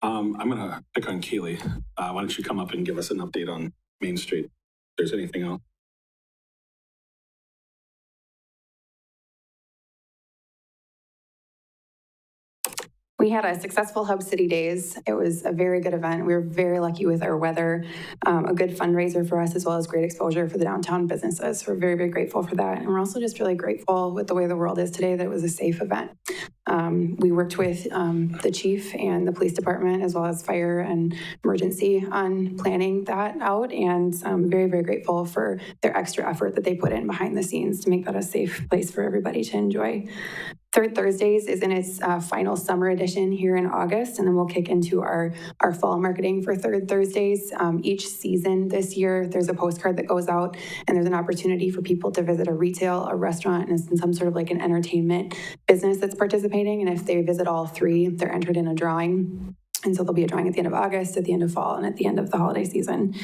I'm going to pick on Keely. Why don't you come up and give us an update on Main Street, if there's anything else? We had a successful Hub City Days. It was a very good event. We were very lucky with our weather, a good fundraiser for us, as well as great exposure for the downtown businesses. We're very, very grateful for that. And we're also just really grateful with the way the world is today that it was a safe event. We worked with the chief and the police department, as well as fire and emergency, on planning that out. And I'm very, very grateful for their extra effort that they put in behind the scenes to make that a safe place for everybody to enjoy. Third Thursdays is in its final summer edition here in August, and then we'll kick into our fall marketing for Third Thursdays. Each season this year, there's a postcard that goes out, and there's an opportunity for people to visit a retail, a restaurant, and some sort of like an entertainment business that's participating. And if they visit all three, they're entered in a drawing. And so there'll be a drawing at the end of August, at the end of fall, and at the end of the holiday season.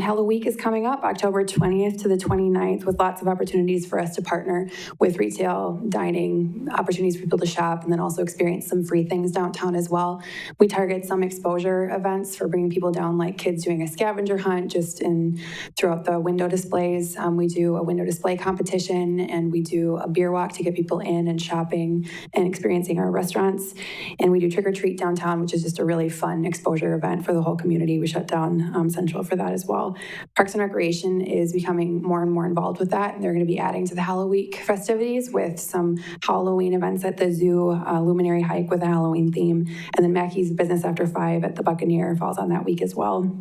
Halloween is coming up October 20th to the 29th, with lots of opportunities for us to partner with retail, dining, opportunities for people to shop, and then also experience some free things downtown as well. We target some exposure events for bringing people down, like kids doing a scavenger hunt just throughout the window displays. We do a window display competition, and we do a beer walk to get people in and shopping and experiencing our restaurants. And we do trick or treat downtown, which is just a really fun exposure event for the whole community. We shut down Central for that as well. Parks and Recreation is becoming more and more involved with that. They're going to be adding to the Halloween festivities with some Halloween events at the zoo, Luminary Hike with a Halloween theme, and then Mackey's Business After 5 at the Buccaneer falls on that week as well.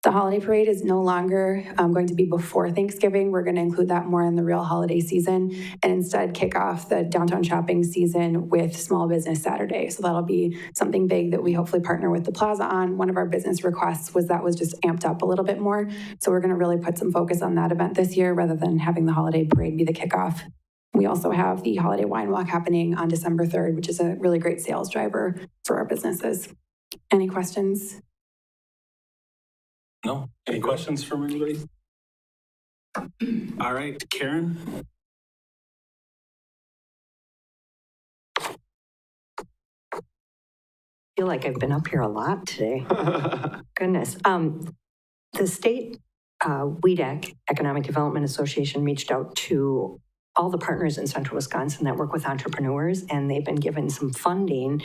The holiday parade is no longer going to be before Thanksgiving. We're going to include that more in the real holiday season, and instead kick off the downtown shopping season with Small Business Saturday. So that'll be something big that we hopefully partner with the Plaza on. One of our business requests was just amped up a little bit more. So we're going to really put some focus on that event this year rather than having the holiday parade be the kickoff. We also have the Holiday Wine Walk happening on December 3rd, which is a really great sales driver for our businesses. Any questions? No? Any questions from anybody? All right, Karen? I feel like I've been up here a lot today. Goodness. The state WEDAC, Economic Development Association, reached out to all the partners in central Wisconsin that work with entrepreneurs, and they've been given some funding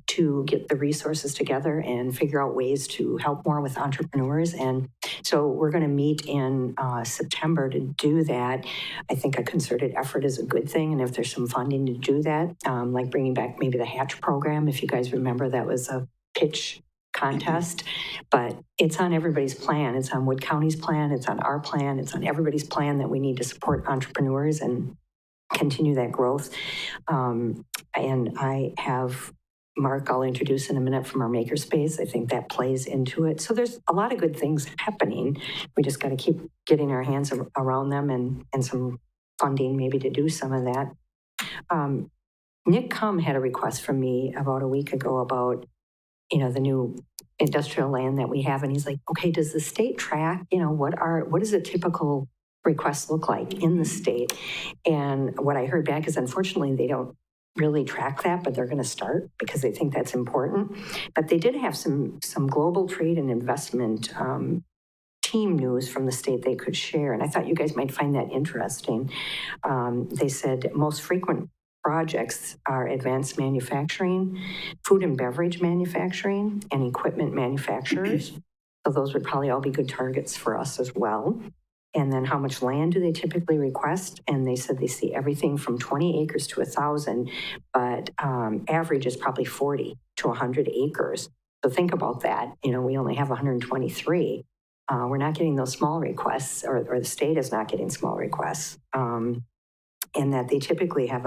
to get the resources together and figure out ways to help more with entrepreneurs. And so we're going to meet in September to do that. I think a concerted effort is a good thing, and if there's some funding to do that, like bringing back maybe the Hatch program, if you guys remember, that was a pitch contest, but it's on everybody's plan. It's on Wood County's plan. It's on our plan. It's on everybody's plan that we need to support entrepreneurs and continue that growth. And I have Mark, I'll introduce in a minute, from our makerspace. I think that plays into it. So there's a lot of good things happening. We just got to keep getting our hands around them and some funding maybe to do some of that. Nick Cum had a request from me about a week ago about the new industrial land that we have. And he's like, okay, does the state track, what does a typical request look like in the state? And what I heard back is, unfortunately, they don't really track that, but they're going to start because they think that's important. But they did have some global trade and investment team news from the state they could share. And I thought you guys might find that interesting. They said most frequent projects are advanced manufacturing, food and beverage manufacturing, and equipment manufacturers. So those would probably all be good targets for us as well. And then how much land do they typically request? And they said they see everything from 20 acres to 1,000, but average is probably 40 to 100 acres. So think about that. You know, we only have 123. We're not getting those small requests, or the state is not getting small requests. And that they typically have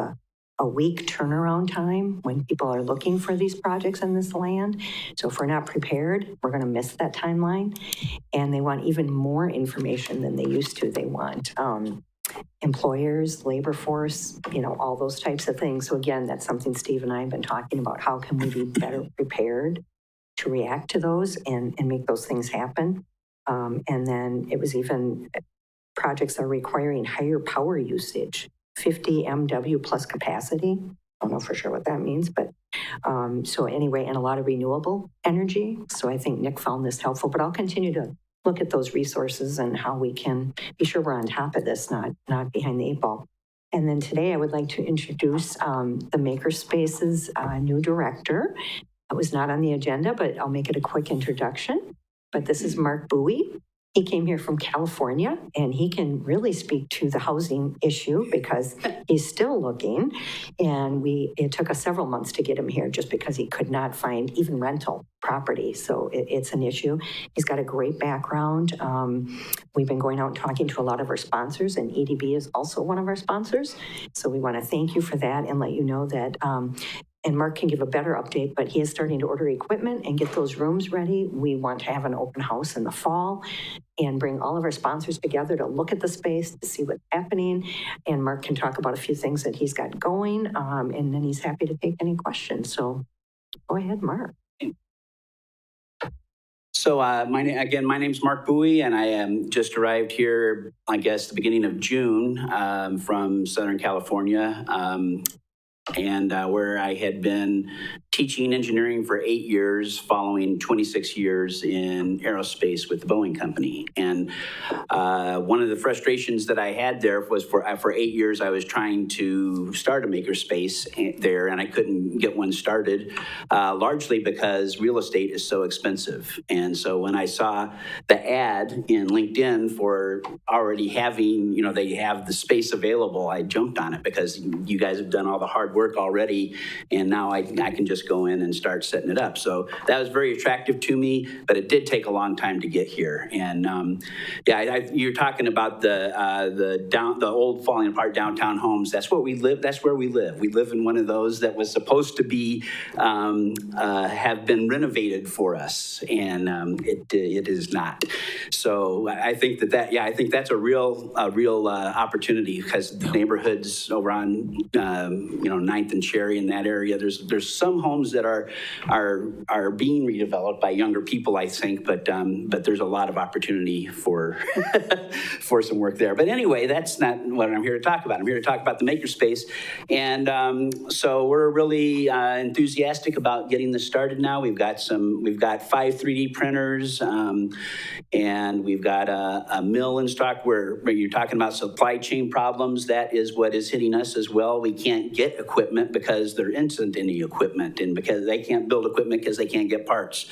a week turnaround time when people are looking for these projects in this land. So if we're not prepared, we're going to miss that timeline. And they want even more information than they used to. They want employers, labor force, you know, all those types of things. So again, that's something Steve and I have been talking about. How can we be better prepared to react to those and make those things happen? And then it was even projects are requiring higher power usage, 50 MW plus capacity. I don't know for sure what that means, but so anyway, and a lot of renewable energy. So I think Nick found this helpful, but I'll continue to look at those resources and how we can be sure we're on top of this, not behind the eight ball. And then today I would like to introduce the Makerspace's new director. It was not on the agenda, but I'll make it a quick introduction. But this is Mark Bowie. He came here from California, and he can really speak to the housing issue because he's still looking. And it took us several months to get him here just because he could not find even rental property. So it's an issue. He's got a great background. We've been going out and talking to a lot of our sponsors, and EDB is also one of our sponsors. So we want to thank you for that and let you know that and Mark can give a better update, but he is starting to order equipment and get those rooms ready. We want to have an open house in the fall and bring all of our sponsors together to look at the space, to see what's happening. And Mark can talk about a few things that he's got going, and then he's happy to take any questions. So go ahead, Mark. So my name's Mark Bowie, and I just arrived here, I guess, the beginning of June from Southern California. And where I had been teaching engineering for 8 years, following 26 years in aerospace with the Boeing Company. And one of the frustrations that I had there was for 8 years, I was trying to start a makerspace there, and I couldn't get one started, largely because real estate is so expensive. And so when I saw the ad in LinkedIn for already having, you know, they have the space available, I jumped on it because you guys have done all the hard work already, and now I can just go in and start setting it up. So that was very attractive to me, but it did take a long time to get here. And you're talking about the old falling apart downtown homes. That's what we live. That's where we live. We live in one of those that was supposed to be have been renovated for us, and it is not. So I think I think that's a real opportunity because the neighborhoods over on 9th and Cherry in that area, there's some homes that are being redeveloped by younger people, I think, but there's a lot of opportunity for for some work there. But anyway, that's not what I'm here to talk about. I'm here to talk about the makerspace, and so we're really enthusiastic about getting this started now. We've got 5 3D printers, and we've got a mill in stock where you're talking about supply chain problems. That is what is hitting us as well. We can't get equipment because there isn't any equipment, and because they can't build equipment because they can't get parts.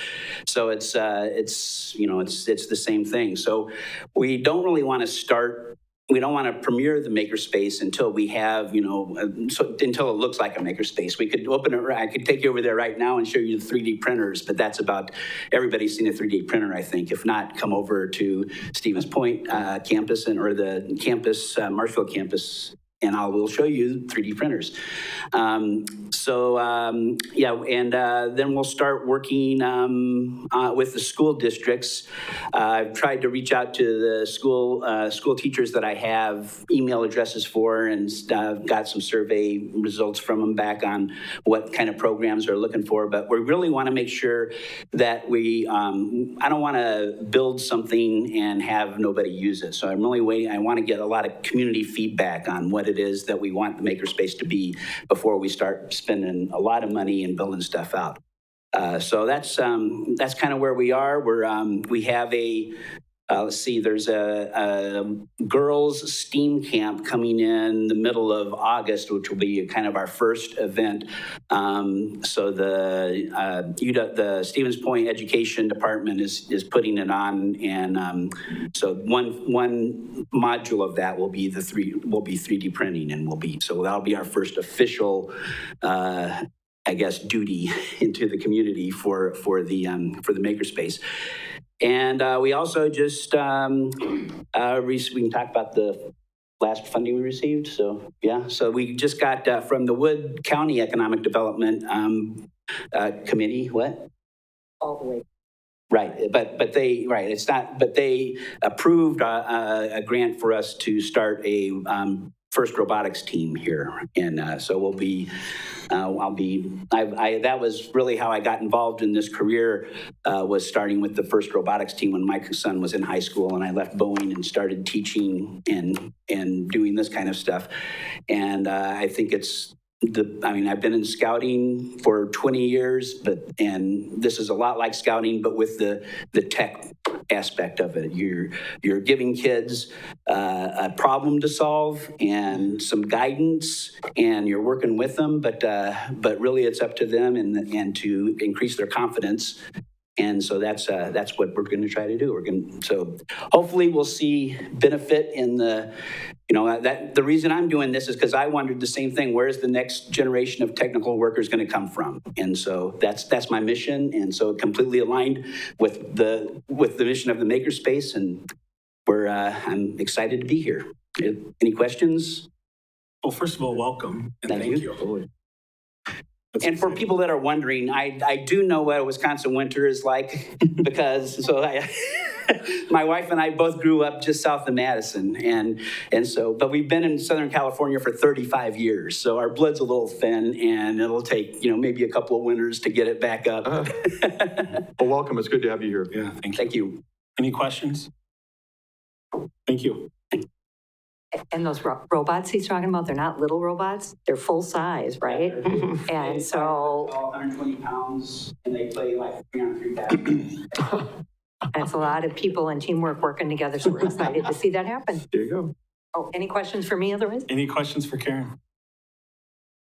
So it's the same thing. So we don't really want to start. We don't want to premiere the makerspace until we have, until it looks like a makerspace. We could open it. I could take you over there right now and show you the 3D printers, but that's about everybody's seen a 3D printer, I think. If not, come over to Stevens Point campus or the campus, Marshfield campus, and we'll show you 3D printers. Then we'll start working with the school districts. I've tried to reach out to the school teachers that I have email addresses for, and got some survey results from them back on what kind of programs they're looking for. But we really want to make sure that I don't want to build something and have nobody use it. So I'm really waiting. I want to get a lot of community feedback on what it is that we want the makerspace to be before we start spending a lot of money and building stuff out. So that's kind of where we are. We have a let's see, there's a girls' STEAM camp coming in the middle of August, which will be kind of our first event. So the Stevens Point Education Department is putting it on, and so one module of that will be 3D printing, and so that'll be our first official, I guess, duty into the community for the makerspace. And we also just, we can talk about the last funding we received. So, yeah, so we just got from the Wood County Economic Development Committee, what? All the way. Right, but they, right, it's not, but they approved a grant for us to start a first robotics team here. And so we'll be, that was really how I got involved in this career, was starting with the first robotics team when my son was in high school, and I left Boeing and started teaching and doing this kind of stuff. And I think I've been in scouting for 20 years, and this is a lot like scouting, but with the tech aspect of it. You're giving kids a problem to solve and some guidance, and you're working with them, but really it's up to them and to increase their confidence. And so that's what we're going to try to do. So hopefully we'll see benefit in the, the reason I'm doing this is because I wondered the same thing. Where's the next generation of technical workers going to come from? And so that's my mission. And so completely aligned with the mission of the Makerspace. And I'm excited to be here. Any questions? Well, first of all, welcome. And thank you. And for people that are wondering, I do know what a Wisconsin winter is like because my wife and I both grew up just south of Madison, and so, but we've been in Southern California for 35 years, so our blood's a little thin, and it'll take maybe a couple of winters to get it back up. Well, welcome. It's good to have you here. Yeah, Thank you. Any questions? Thank you. And those robots he's talking about, they're not little robots, they're full size, right? And so 120 pounds, and they play like 3 on 3 basketball. that's a lot of people and teamwork working together, so we're excited to see that happen. There you go. Oh, any questions for me otherwise? Any questions for Karen?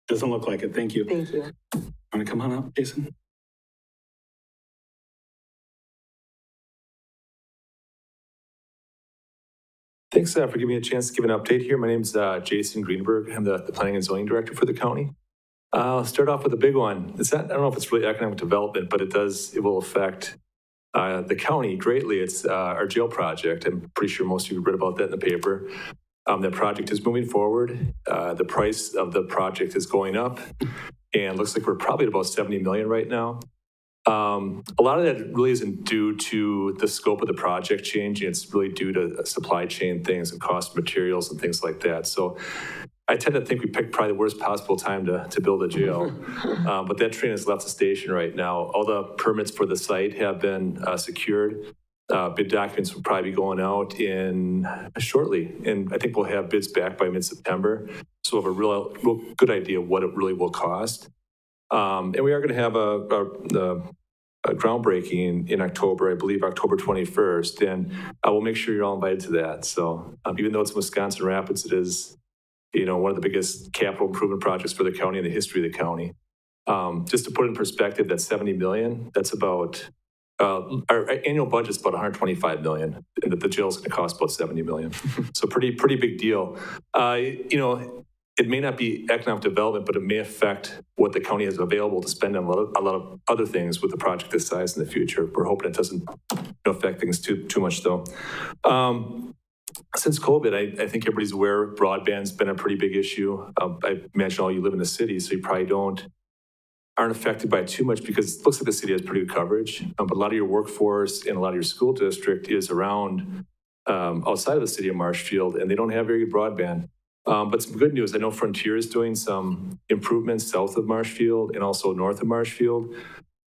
Doesn't look like it. Thank you. Thank you. Want to come on up, Jason? Thanks for giving me a chance to give an update here. My name's Jason Greenberg. I'm the Planning and Zoning Director for the county. I'll start off with a big one. I don't know if it's really economic development, but it will affect the county greatly. It's our jail project. I'm pretty sure most of you read about that in the paper. That project is moving forward. The price of the project is going up, and looks like we're probably at about $70 million right now. A lot of that really isn't due to the scope of the project changing. It's really due to supply chain things and cost of materials and things like that. So I tend to think we picked probably the worst possible time to build a jail. But that train has left the station right now. All the permits for the site have been secured. Bid documents will probably be going out shortly. And I think we'll have bids back by mid-September. So we'll have a real good idea of what it really will cost. And we are going to have a groundbreaking in October, I believe October 21st, and we'll make sure you're all invited to that. So even though it's Wisconsin Rapids, it is, one of the biggest capital improvement projects for the county in the history of the county. Just to put it in perspective, that's $70 million. That's about, our annual budget's about $125 million, and the jail's going to cost about $70 million. So pretty big deal. It may not be economic development, but it may affect what the county has available to spend on a lot of other things with the project this size in the future. We're hoping it doesn't affect things too much, though. Since COVID, I think everybody's aware broadband's been a pretty big issue. I imagine all you live in the city, so you probably aren't affected by it too much because it looks like the city has pretty good coverage. But a lot of your workforce and a lot of your school district is around outside of the city of Marshfield, and they don't have very good broadband. But some good news, I know Frontier is doing some improvements south of Marshfield and also north of Marshfield.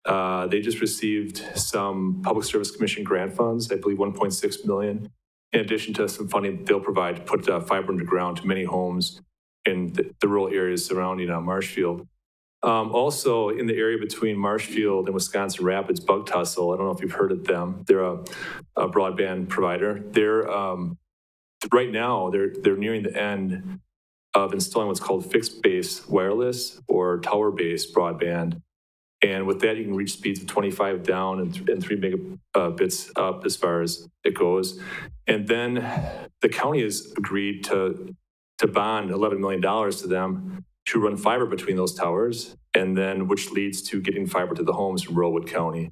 They just received some Public Service Commission grant funds, I believe $1.6 million, in addition to some funding they'll provide to put fiber underground to many homes in the rural areas surrounding Marshfield. Also, in the area between Marshfield and Wisconsin Rapids, Bug Tussle, I don't know if you've heard of them. They're a broadband provider. They're right now they're nearing the end of installing what's called fixed base wireless or tower based broadband. And with that, you can reach speeds of 25 down and 3 megabits up as far as it goes. And then the county has agreed to bond $11 million to them to run fiber between those towers, and then which leads to getting fiber to the homes in rural Wood County.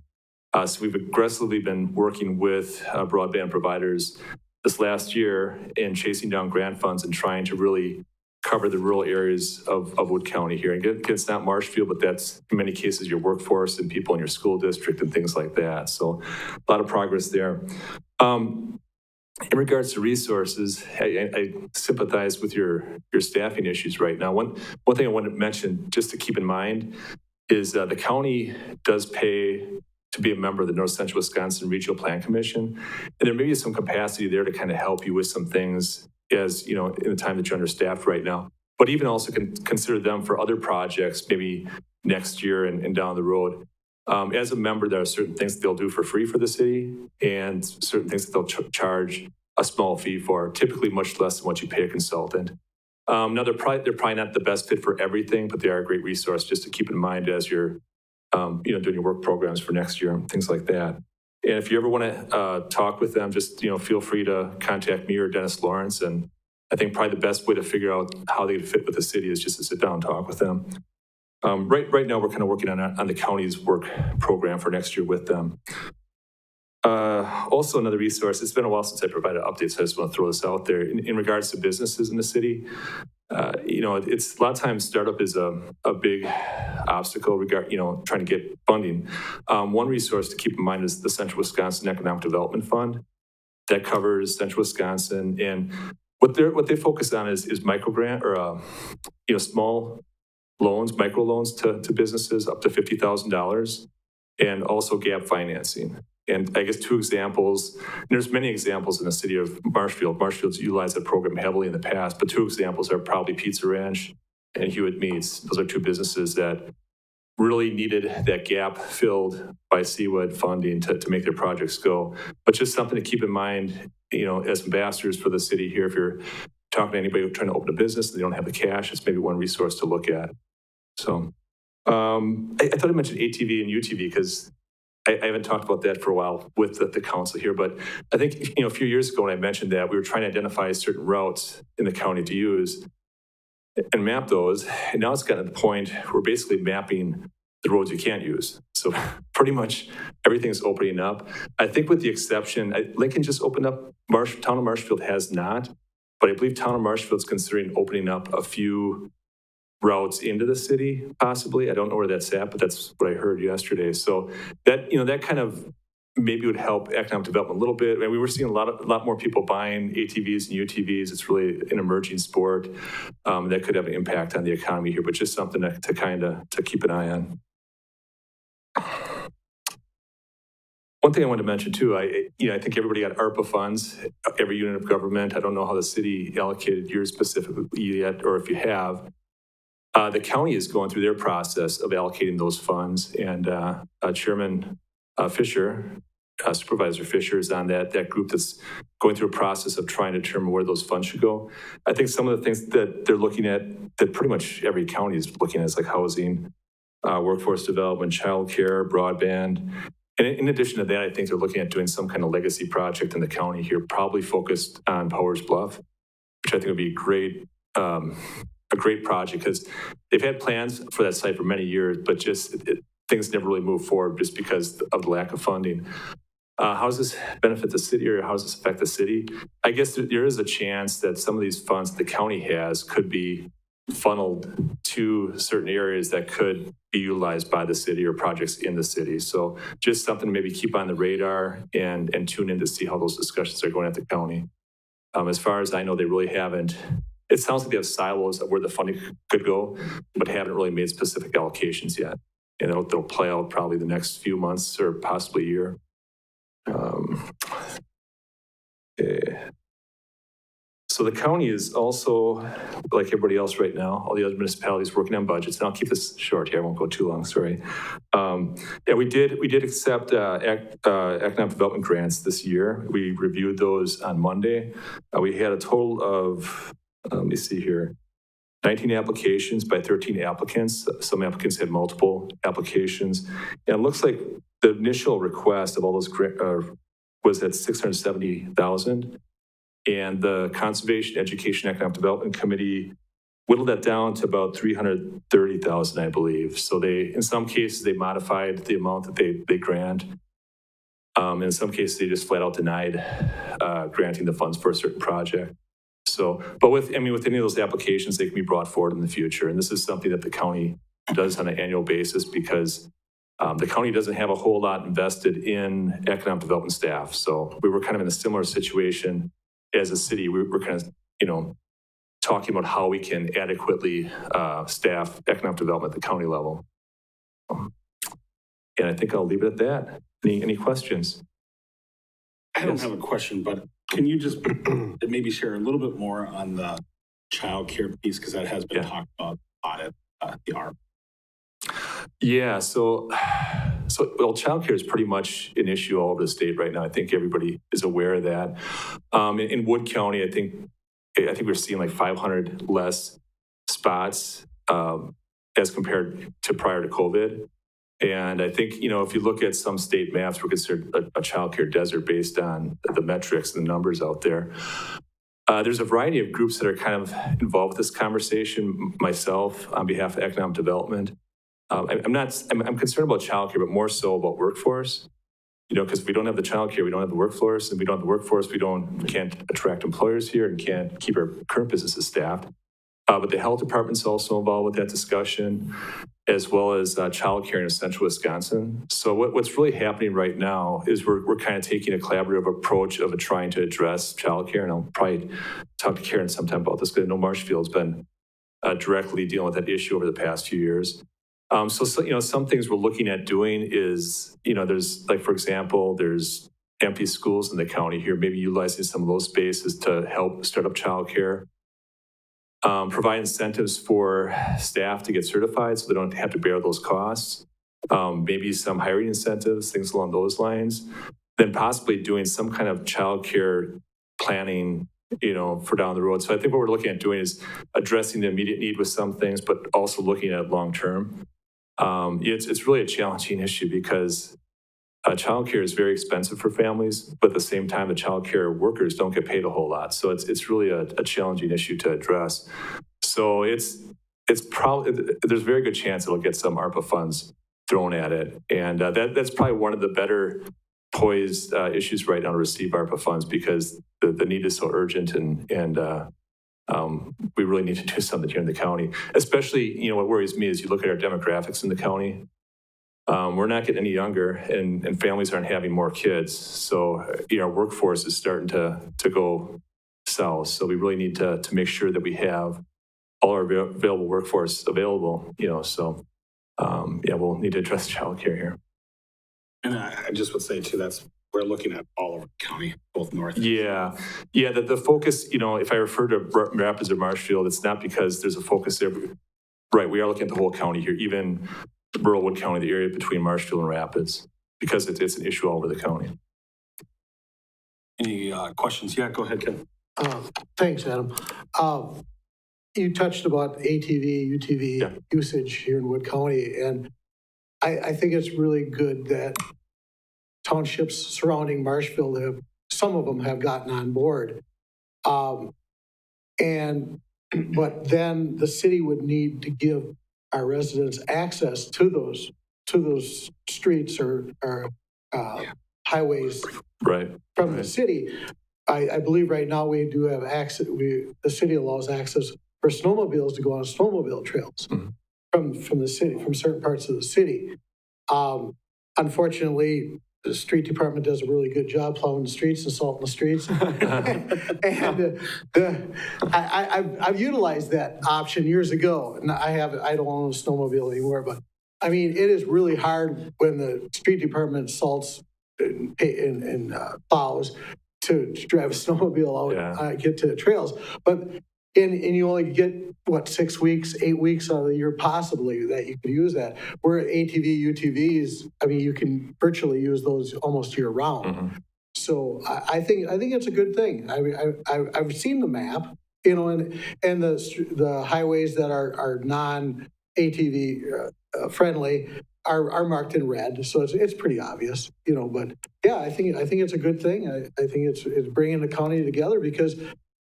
So we've aggressively been working with broadband providers this last year in chasing down grant funds and trying to really cover the rural areas of Wood County here. And again, it's not Marshfield, but that's in many cases your workforce and people in your school district and things like that. So a lot of progress there. In regards to resources, I sympathize with your staffing issues right now. One thing I wanted to mention, just to keep in mind, is the county does pay to be a member of the North Central Wisconsin Regional Plan Commission, and there may be some capacity there to kind of help you with some things as, you know, in the time that you're understaffed right now. But even also consider them for other projects, maybe next year and down the road. As a member, there are certain things that they'll do for free for the city and certain things that they'll charge a small fee for, typically much less than what you pay a consultant. Now, they're probably not the best fit for everything, but they are a great resource just to keep in mind as you're doing your work programs for next year and things like that. And if you ever want to talk with them, just feel free to contact me or Dennis Lawrence. And I think probably the best way to figure out how they fit with the city is just to sit down and talk with them. Right now, we're kind of working on the county's work program for next year with them. Also, another resource, it's been a while since I provided updates, so I just want to throw this out there. In regards to businesses in the city, it's a lot of times startup is a big obstacle trying to get funding. One resource to keep in mind is the Central Wisconsin Economic Development Fund. That covers Central Wisconsin, and what they focus on is micro grant or small loans, micro loans to businesses up to $50,000, and also gap financing. And I guess two examples, and there's many examples in the city of Marshfield. Marshfield's utilized that program heavily in the past, but two examples are probably Pizza Ranch and Hewitt Meats. Those are two businesses that really needed that gap filled by Seawood funding to make their projects go. But just something to keep in mind, as ambassadors for the city here, if you're talking to anybody trying to open a business and they don't have the cash, it's maybe one resource to look at. So I thought I mentioned ATV and UTV because I haven't talked about that for a while with the council here, but I think, a few years ago when I mentioned that, we were trying to identify certain routes in the county to use and map those. And now it's gotten to the point where we're basically mapping the roads you can't use. So pretty much everything's opening up. I think with the exception, Lincoln just opened up, Town of Marshfield has not, but I believe Town of Marshfield's considering opening up a few routes into the city, possibly. I don't know where that's at, but that's what I heard yesterday. So that, that kind of maybe would help economic development a little bit. And we were seeing a lot more people buying ATVs and UTVs. It's really an emerging sport that could have an impact on the economy here, but just something to keep an eye on. One thing I wanted to mention too, I think everybody got ARPA funds, every unit of government. I don't know how the city allocated yours specifically yet, or if you have. The county is going through their process of allocating those funds, and Chairman Fisher, Supervisor Fisher is on that group that's going through a process of trying to determine where those funds should go. I think some of the things that they're looking at, that pretty much every county is looking at, is like housing, workforce development, childcare, broadband. And in addition to that, I think they're looking at doing some kind of legacy project in the county here, probably focused on Powers Bluff, which I think would be a great project, because they've had plans for that site for many years, but just things never really moved forward just because of the lack of funding. How does this benefit the city, or how does this affect the city? I guess there is a chance that some of these funds the county has could be funneled to certain areas that could be utilized by the city or projects in the city. So just something to maybe keep on the radar and tune in to see how those discussions are going at the county. As far as I know, they really haven't. It sounds like they have silos of where the funding could go, but haven't really made specific allocations yet. And they'll play out probably the next few months or possibly a year. So the county is also, like everybody else right now, all the other municipalities working on budgets, and I'll keep this short here, I won't go too long, sorry. Yeah, we did accept economic development grants this year. We reviewed those on Monday. We had a total of, let me see here, 19 applications by 13 applicants. Some applicants had multiple applications. And it looks like the initial request of all those was at 670,000. And the Conservation, Education, Economic Development Committee whittled that down to about 330,000, I believe. So in some cases, they modified the amount that they grant. In some cases, they just flat out denied granting the funds for a certain project. So, but with any of those applications, they can be brought forward in the future. And this is something that the county does on an annual basis because the county doesn't have a whole lot invested in economic development staff. So we were kind of in a similar situation as a city. We're kind of, talking about how we can adequately staff economic development at the county level. And I think I'll leave it at that. Any questions? I don't have a question, but can you just maybe share a little bit more on the childcare piece, because that has been talked about a lot at the ARP. Yeah, so childcare is pretty much an issue all over the state right now. I think everybody is aware of that. In Wood County, I think we're seeing like 500 less spots as compared to prior to COVID. And I think, if you look at some state maps, we're considered a childcare desert based on the metrics and the numbers out there. There's a variety of groups that are kind of involved with this conversation. Myself, on behalf of economic development, I'm concerned about childcare, but more so about workforce. Because if we don't have the childcare, we don't have the workforce, and we don't have the workforce, we can't attract employers here and can't keep our current businesses staffed. But the health department's also involved with that discussion, as well as childcare in central Wisconsin. So what's really happening right now is we're kind of taking a collaborative approach of trying to address childcare, and I'll probably talk to Karen sometime about this because I know Marshfield's been directly dealing with that issue over the past few years. So some things we're looking at doing is, there's like, for example, there's empty schools in the county here, maybe utilizing some of those spaces to help start up childcare. Provide incentives for staff to get certified so they don't have to bear those costs. Maybe some hiring incentives, things along those lines. Then possibly doing some kind of childcare planning, for down the road. So I think what we're looking at doing is addressing the immediate need with some things, but also looking at long term. It's really a challenging issue because childcare is very expensive for families, but at the same time, the childcare workers don't get paid a whole lot. So it's really a challenging issue to address. So it's probably, there's a very good chance it'll get some ARPA funds thrown at it. And that's probably one of the better poised issues right now to receive ARPA funds because the need is so urgent and we really need to do something here in the county. Especially, what worries me is you look at our demographics in the county. We're not getting any younger and families aren't having more kids. So our workforce is starting to go south. So we really need to make sure that we have all our available workforce available, So we'll need to address childcare here. And I just would say too, we're looking at all over the county, both north. Yeah. The focus, if I refer to Rapids or Marshfield, it's not because there's a focus there. Right, we are looking at the whole county here, even rural Wood County, the area between Marshfield and Rapids, because it's an issue all over the county. Any questions? Yeah, go ahead, Ken. Thanks, Adam. You touched about ATV, UTV usage here in Wood County, and I think it's really good that townships surrounding Marshfield some of them have gotten on board. But then the city would need to give our residents access to those streets or highways from the city. I believe right now we do have access. The city allows access for snowmobiles to go on snowmobile trails from the city, from certain parts of the city. Unfortunately, the street department does a really good job plowing the streets and salting the streets. And I've utilized that option years ago. And I don't own a snowmobile anymore, but I mean, it is really hard when the street department salts and plows to drive a snowmobile out, Yeah. get to the trails. But, and you only get, what, 6 weeks, 8 weeks out of the year possibly that you could use that. Where ATV, UTVs, I mean, you can virtually use those almost year round. So I think it's a good thing. I mean, I've seen the map, you know, and the highways that are non-ATV friendly are marked in red, so it's pretty obvious, you know. But yeah, I think it's a good thing. I think it's bringing the county together because,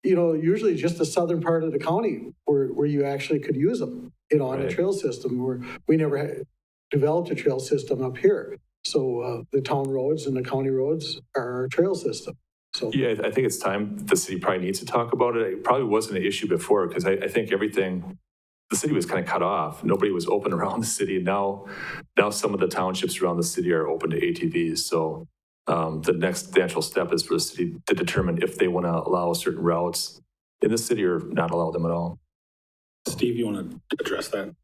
you know, usually just the southern part of the county where you actually could use them, you know, on a Right. trail system. Where we never had developed a trail system up here. So the town roads and the county roads are our trail system. So Yeah, I think it's time the city probably needs to talk about it. It probably wasn't an issue before because I think everything, the city was kind of cut off. Nobody was open around the city. And now some of the townships around the city are open to ATVs. So the next natural step is for the city to determine if they want to allow certain routes in the city or not allow them at all. Steve, you want to address that?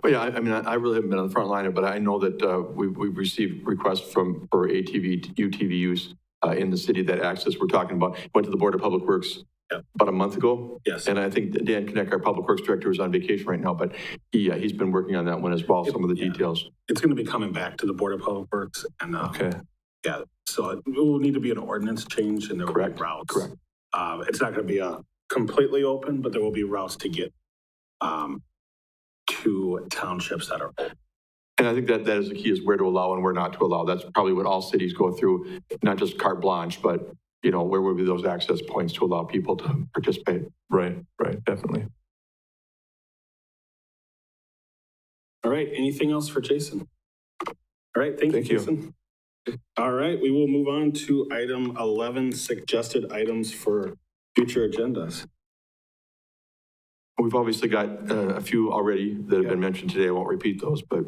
Well, yeah, I mean, I really haven't been on the front line, but I know that we've received requests for ATV, UTV use in the city. That access we're talking about went to the Board of Public Works about a month ago. Yes. And I think Dan Kneck, our Public Works Director, is on vacation right now, but he's been working on that one as well, some of the details. It's going to be coming back to the Board of Public Works. And Okay. yeah, so it will need to be an ordinance change and there will be routes. Correct. It's not going to be a completely open, but there will be routes to get to townships that are open. And I think that is the key, is where to allow and where not to allow. That's probably what all cities go through, not just carte blanche, but, you know, where would be those access points to allow people to participate. Right, definitely. All right, anything else for Jason? All right, thank you, Thank you. Jason. All right, we will move on to item 11, suggested items for future agendas. We've obviously got a few already that have been mentioned today. I won't repeat those, but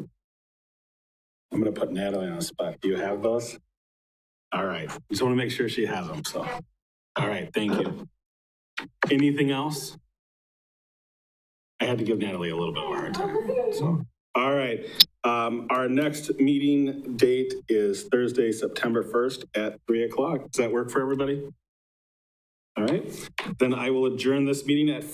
I'm going to put Natalie on the spot. Do you have those? All right. Just want to make sure she has them. So, all right. Thank you. Anything else? I had to give Natalie a little bit more hard time. So, all right. Our next meeting date is Thursday, September 1st at 3:00. Does that work for everybody? All right. Then I will adjourn this meeting at